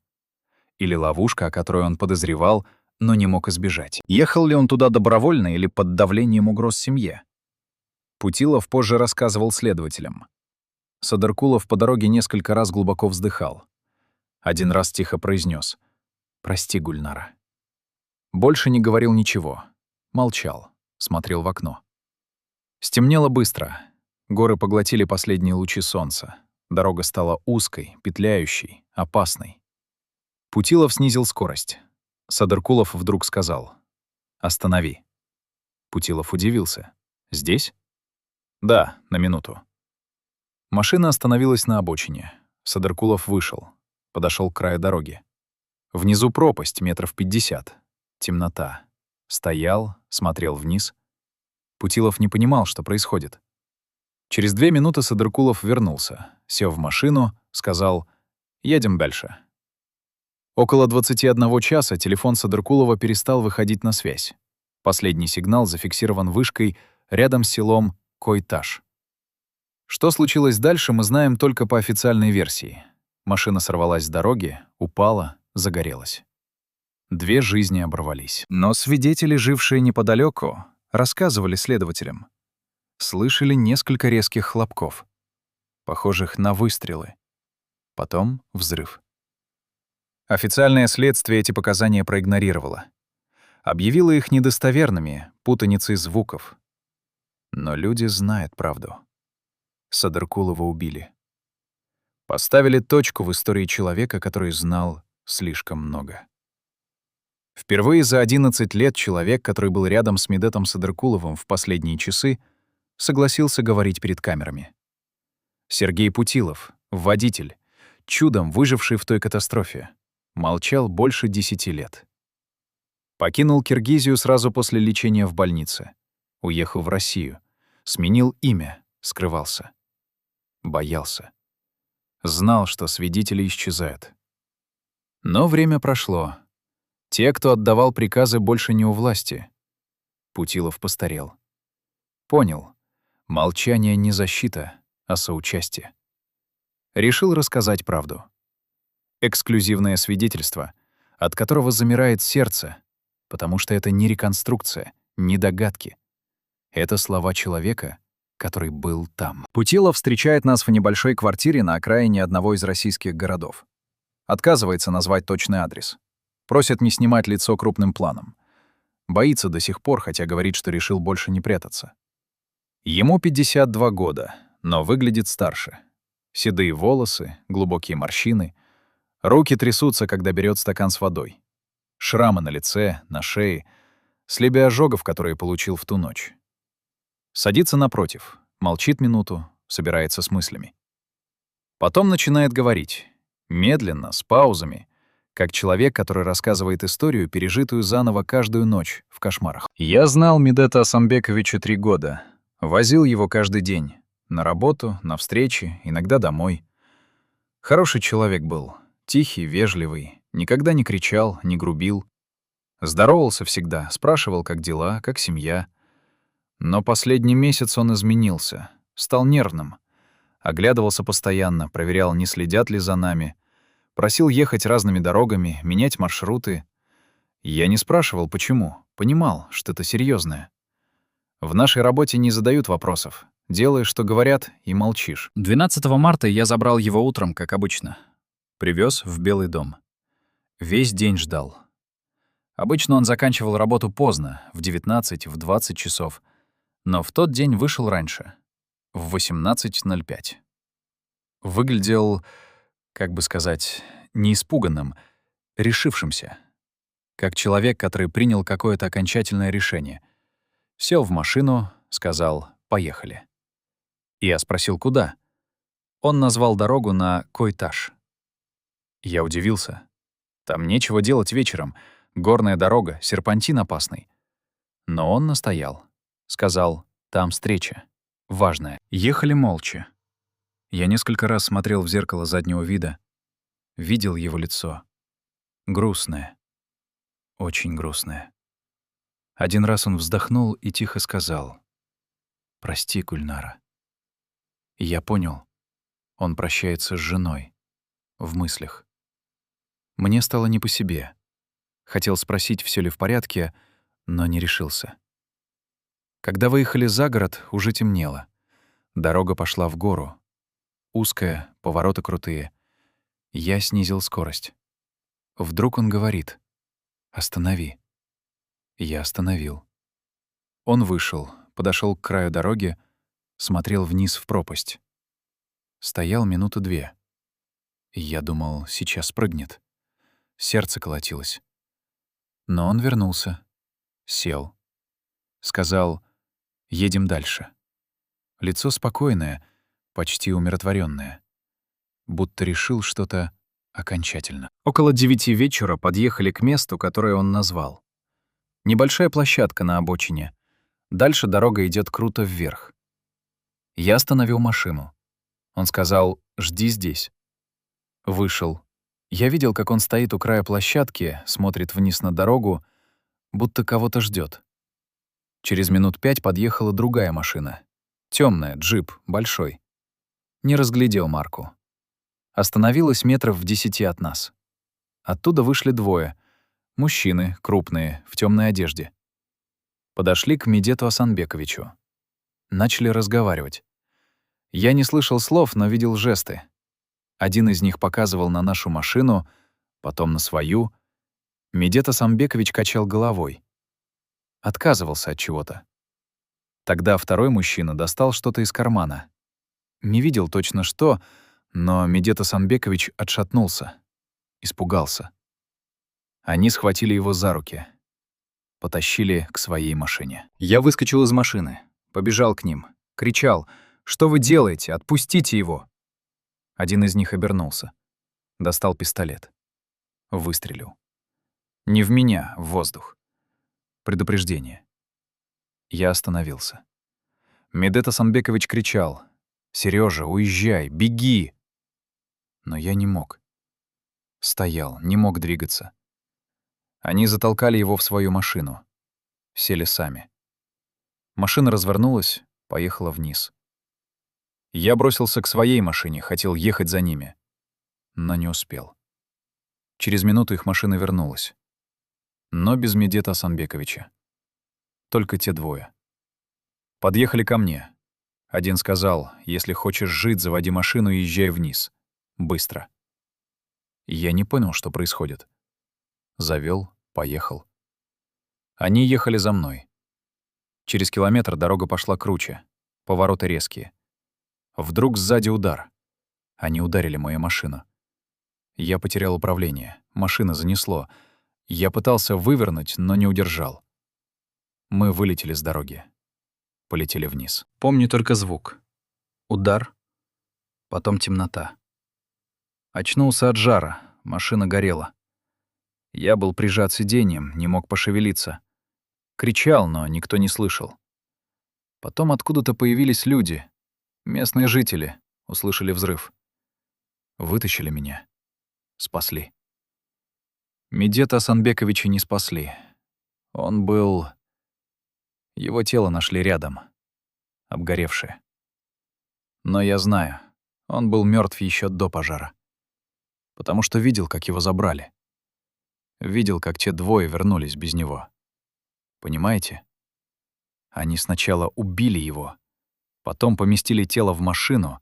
Или ловушка, о которой он подозревал, но не мог избежать? Ехал ли он туда добровольно или под давлением угроз семье? Путилов позже рассказывал следователям. Садыркулов по дороге несколько раз глубоко вздыхал. Один раз тихо произнес: «Прости, Гульнара». Больше не говорил ничего. Молчал, смотрел в окно. Стемнело быстро. Горы поглотили последние лучи солнца. Дорога стала узкой, петляющей, опасной. Путилов снизил скорость. Садыркулов вдруг сказал: «Останови». Путилов удивился. «Здесь?» «Да, на минуту». Машина остановилась на обочине. Садыркулов вышел. Подошел к краю дороги. Внизу пропасть, 50 метров. Темнота. Стоял, смотрел вниз. Путилов не понимал, что происходит. Через 2 минуты Садыркулов вернулся, сел в машину, сказал: «Едем дальше». Около 21 часа телефон Садыркулова перестал выходить на связь. Последний сигнал зафиксирован вышкой рядом с селом Койташ. Что случилось дальше, мы знаем только по официальной версии. Машина сорвалась с дороги, упала, загорелась. 2 жизни оборвались. Но свидетели, жившие неподалеку, рассказывали следователям. Слышали несколько резких хлопков, похожих на выстрелы. Потом взрыв. Официальное следствие эти показания проигнорировало. Объявило их недостоверными, путаницей звуков. Но люди знают правду. Садыркулова убили. Поставили точку в истории человека, который знал слишком много. Впервые за 11 лет человек, который был рядом с Медетом Садыркуловым в последние часы, согласился говорить перед камерами. Сергей Путилов, водитель, чудом выживший в той катастрофе, молчал больше 10 лет. Покинул Киргизию сразу после лечения в больнице. Уехал в Россию. Сменил имя, скрывался. Боялся. Знал, что свидетели исчезают. Но время прошло. Те, кто отдавал приказы, больше не у власти. Путилов постарел. Понял. Молчание не защита, а соучастие. Решил рассказать правду. Эксклюзивное свидетельство, от которого замирает сердце, потому что это не реконструкция, не догадки. Это слова человека, который был там. Путилов встречает нас в небольшой квартире на окраине одного из российских городов. Отказывается назвать точный адрес. Просит не снимать лицо крупным планом. Боится до сих пор, хотя говорит, что решил больше не прятаться. Ему 52 года, но выглядит старше. Седые волосы, глубокие морщины. Руки трясутся, когда берет стакан с водой. Шрамы на лице, на шее, следы ожогов, которые получил в ту ночь. Садится напротив, молчит минуту, собирается с мыслями. Потом начинает говорить. Медленно, с паузами, как человек, который рассказывает историю, пережитую заново каждую ночь в кошмарах. «Я знал Медета Асамбековича 3 года. Возил его каждый день. На работу, на встречи, иногда домой. Хороший человек был. Тихий, вежливый. Никогда не кричал, не грубил. Здоровался всегда, спрашивал, как дела, как семья. Но последний месяц он изменился. Стал нервным. Оглядывался постоянно, проверял, не следят ли за нами. Просил ехать разными дорогами, менять маршруты. Я не спрашивал, почему. Понимал, что это серьезное. В нашей работе не задают вопросов. Делаешь, что говорят, и молчишь. 12 марта я забрал его утром, как обычно. Привез в Белый дом. Весь день ждал. Обычно он заканчивал работу поздно, в 19, в 20 часов. Но в тот день вышел раньше, в 18:05. Выглядел, как бы сказать, не испуганным, решившимся, как человек, который принял какое-то окончательное решение. Сел в машину, сказал «поехали». Я спросил, куда. Он назвал дорогу на Койташ. Я удивился. Там нечего делать вечером. Горная дорога, серпантин опасный. Но он настоял. Сказал, там встреча. Важная. Ехали молча. Я несколько раз смотрел в зеркало заднего вида. Видел его лицо. Грустное. Очень грустное. Один раз он вздохнул и тихо сказал: «Прости, Гульнара». И я понял, он прощается с женой. В мыслях. Мне стало не по себе. Хотел спросить, все ли в порядке, но не решился. Когда выехали за город, уже темнело. Дорога пошла в гору. Узкая, повороты крутые. Я снизил скорость. Вдруг он говорит: «Останови». Я остановил. Он вышел, подошел к краю дороги, смотрел вниз в пропасть. Стоял минуты 2. Я думал, сейчас прыгнет. Сердце колотилось. Но он вернулся, сел. Сказал: «Едем дальше». Лицо спокойное, почти умиротворенное, будто решил что-то окончательно. Около 9 вечера подъехали к месту, которое он назвал. Небольшая площадка на обочине. Дальше дорога идет круто вверх. Я остановил машину. Он сказал: «Жди здесь». Вышел. Я видел, как он стоит у края площадки, смотрит вниз на дорогу, будто кого-то ждет. Через минут 5 подъехала другая машина. Темная, джип, большой. Не разглядел марку. Остановилась метров в 10 от нас. Оттуда вышли 2. Мужчины, крупные, в темной одежде. Подошли к Медету Асанбековичу. Начали разговаривать. Я не слышал слов, но видел жесты. Один из них показывал на нашу машину, потом на свою. Медет Асанбекович качал головой. Отказывался от чего-то. Тогда второй мужчина достал что-то из кармана. Не видел точно что, но Медет Асанбекович отшатнулся. Испугался. Они схватили его за руки. Потащили к своей машине. Я выскочил из машины. Побежал к ним. Кричал: «Что вы делаете? Отпустите его!» Один из них обернулся. Достал пистолет. Выстрелил. Не в меня, в воздух. Предупреждение. Я остановился. Медет Асанбекович кричал: «Серёжа, уезжай, беги!» Но я не мог. Стоял, не мог двигаться. Они затолкали его в свою машину. Сели сами. Машина развернулась, поехала вниз. Я бросился к своей машине, хотел ехать за ними. Но не успел. Через минуту их машина вернулась. Но без Медета Асанбековича. Только те 2. Подъехали ко мне. Один сказал: «Если хочешь жить, заводи машину и езжай вниз. Быстро». Я не понял, что происходит. Завёл, поехал. Они ехали за мной. Через километр дорога пошла круче, повороты резкие. Вдруг сзади удар. Они ударили мою машину. Я потерял управление, машина занесло. Я пытался вывернуть, но не удержал. Мы вылетели с дороги. Полетели вниз. Помню только звук. Удар, потом темнота. Очнулся от жара, машина горела. Я был прижат сиденьем, не мог пошевелиться. Кричал, но никто не слышал. Потом откуда-то появились люди. Местные жители услышали взрыв. Вытащили меня. Спасли. Медета Асанбековича не спасли. Он был... Его тело нашли рядом. Обгоревшее. Но я знаю, он был мертв еще до пожара. Потому что видел, как его забрали. Видел, как те 2 вернулись без него. Понимаете? Они сначала убили его, потом поместили тело в машину,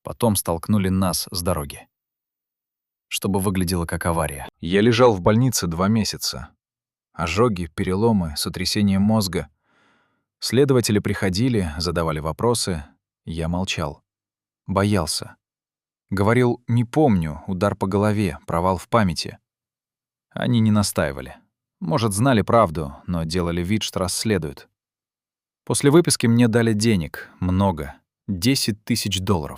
потом столкнули нас с дороги. Чтобы выглядело как авария. Я лежал в больнице 2 месяца. Ожоги, переломы, сотрясение мозга. Следователи приходили, задавали вопросы. Я молчал. Боялся. Говорил: «Не помню, удар по голове, провал в памяти». Они не настаивали. Может, знали правду, но делали вид, что расследуют. После выписки мне дали денег. Много. $10 000.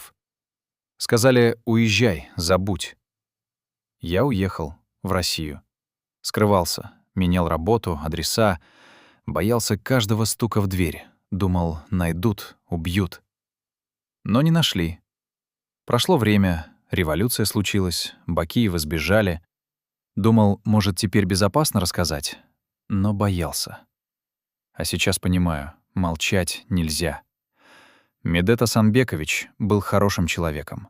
Сказали: «Уезжай, забудь». Я уехал в Россию. Скрывался, менял работу, адреса, боялся каждого стука в дверь. Думал, найдут, убьют. Но не нашли. Прошло время, революция случилась, Бакиевы сбежали. Думал, может, теперь безопасно рассказать, но боялся. А сейчас понимаю, молчать нельзя. Медет Асанбекович был хорошим человеком.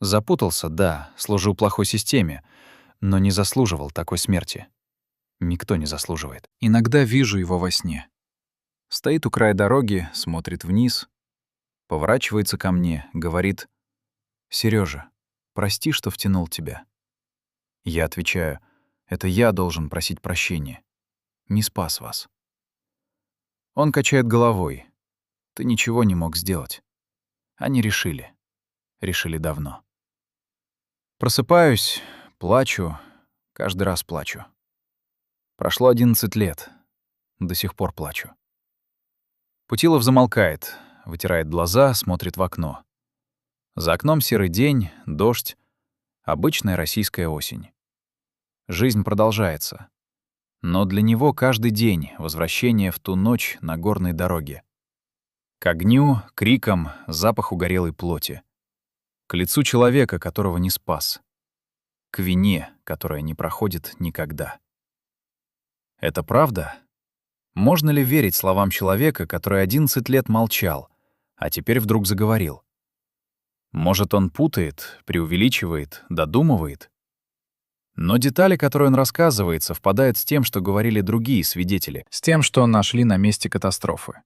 Запутался, да, служил плохой системе, но не заслуживал такой смерти. Никто не заслуживает. Иногда вижу его во сне. Стоит у края дороги, смотрит вниз, поворачивается ко мне, говорит: «Серёжа, прости, что втянул тебя». Я отвечаю: «Это я должен просить прощения. Не спас вас». Он качает головой. «Ты ничего не мог сделать». Они решили. Решили давно. Просыпаюсь, плачу, каждый раз плачу. Прошло 11 лет. До сих пор плачу. Путилов замолкает, вытирает глаза, смотрит в окно. За окном серый день, дождь, обычная российская осень. Жизнь продолжается. Но для него каждый день — возвращение в ту ночь на горной дороге. К огню, крикам, запаху горелой плоти. К лицу человека, которого не спас. К вине, которая не проходит никогда. Это правда? Можно ли верить словам человека, который 11 лет молчал, а теперь вдруг заговорил? Может, он путает, преувеличивает, додумывает? Но детали, которые он рассказывает, совпадают с тем, что говорили другие свидетели, с тем, что нашли на месте катастрофы.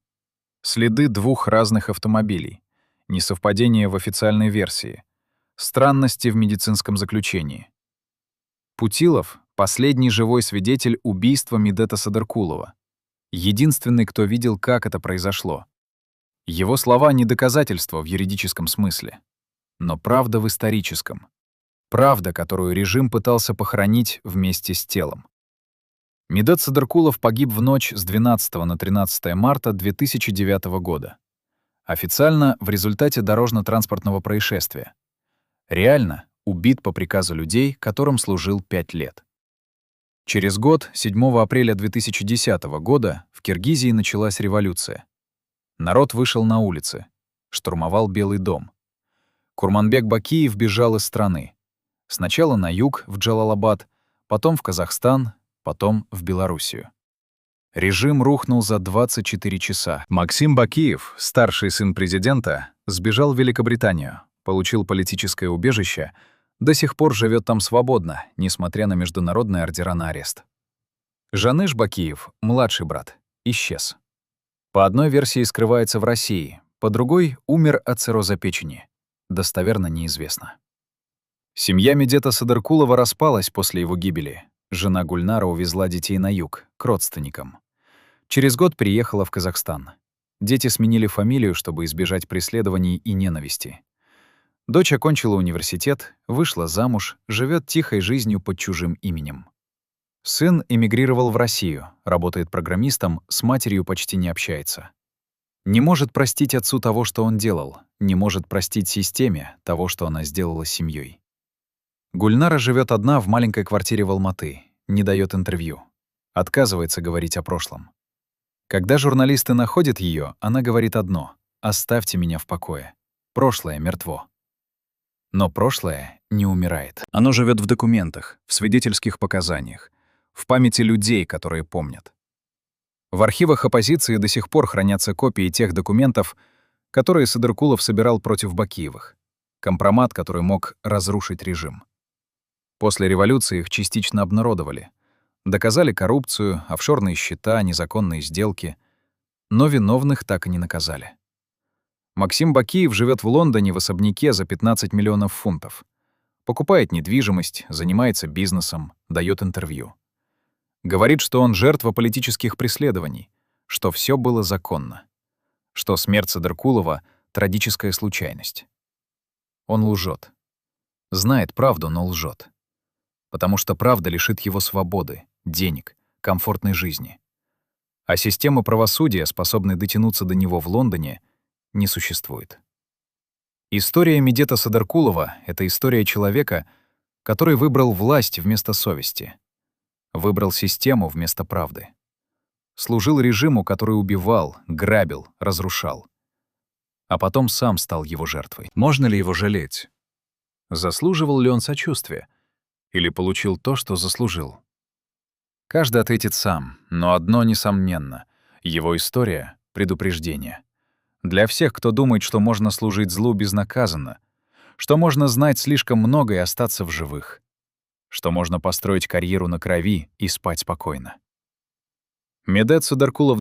Следы 2 разных автомобилей, несовпадение в официальной версии, странности в медицинском заключении. Путилов — последний живой свидетель убийства Медета Садыркулова. Единственный, кто видел, как это произошло. Его слова — не доказательство в юридическом смысле, но правда в историческом. Правда, которую режим пытался похоронить вместе с телом. Медет Садыркулов погиб в ночь с 12 на 13 марта 2009 года. Официально в результате дорожно-транспортного происшествия. Реально убит по приказу людей, которым служил 5 лет. Через год, 7 апреля 2010 года, в Киргизии началась революция. Народ вышел на улицы, штурмовал Белый дом. Курманбек Бакиев бежал из страны. Сначала на юг, в Джалалабад, потом в Казахстан, потом в Белоруссию. Режим рухнул за 24 часа. Максим Бакиев, старший сын президента, сбежал в Великобританию, получил политическое убежище, до сих пор живет там свободно, несмотря на международные ордера на арест. Жаныш Бакиев, младший брат, исчез. По одной версии скрывается в России, по другой — умер от цирроза печени. Достоверно неизвестно. Семья Медета Садыркулова распалась после его гибели. Жена Гульнара увезла детей на юг, к родственникам. Через год приехала в Казахстан. Дети сменили фамилию, чтобы избежать преследований и ненависти. Дочь окончила университет, вышла замуж, живет тихой жизнью под чужим именем. Сын эмигрировал в Россию, работает программистом, с матерью почти не общается. Не может простить отцу того, что он делал, не может простить системе того, что она сделала с семьей. Гульнара живет одна в маленькой квартире в Алматы, не дает интервью, отказывается говорить о прошлом. Когда журналисты находят ее, она говорит одно: «Оставьте меня в покое. Прошлое мертво». Но прошлое не умирает. Оно живет в документах, в свидетельских показаниях, в памяти людей, которые помнят. В архивах оппозиции до сих пор хранятся копии тех документов, которые Садыркулов собирал против Бакиевых. Компромат, который мог разрушить режим. После революции их частично обнародовали. Доказали коррупцию, офшорные счета, незаконные сделки. Но виновных так и не наказали. Максим Бакиев живет в Лондоне в особняке за 15 миллионов фунтов. Покупает недвижимость, занимается бизнесом, дает интервью. Говорит, что он жертва политических преследований, что все было законно, что смерть Садыркулова — трагическая случайность. Он лжет. Знает правду, но лжет. потому что правда лишит его свободы, денег, комфортной жизни. А системы правосудия, способной дотянуться до него в Лондоне, не существует. История Медета Садыркулова — это история человека, который выбрал власть вместо совести, выбрал систему вместо правды, служил режиму, который убивал, грабил, разрушал, а потом сам стал его жертвой. Можно ли его жалеть? Заслуживал ли он сочувствия? Или получил то, что заслужил? Каждый ответит сам, но одно несомненно — его история — предупреждение. Для всех, кто думает, что можно служить злу безнаказанно, что можно знать слишком много и остаться в живых, что можно построить карьеру на крови и спать спокойно. Медет Садыркулов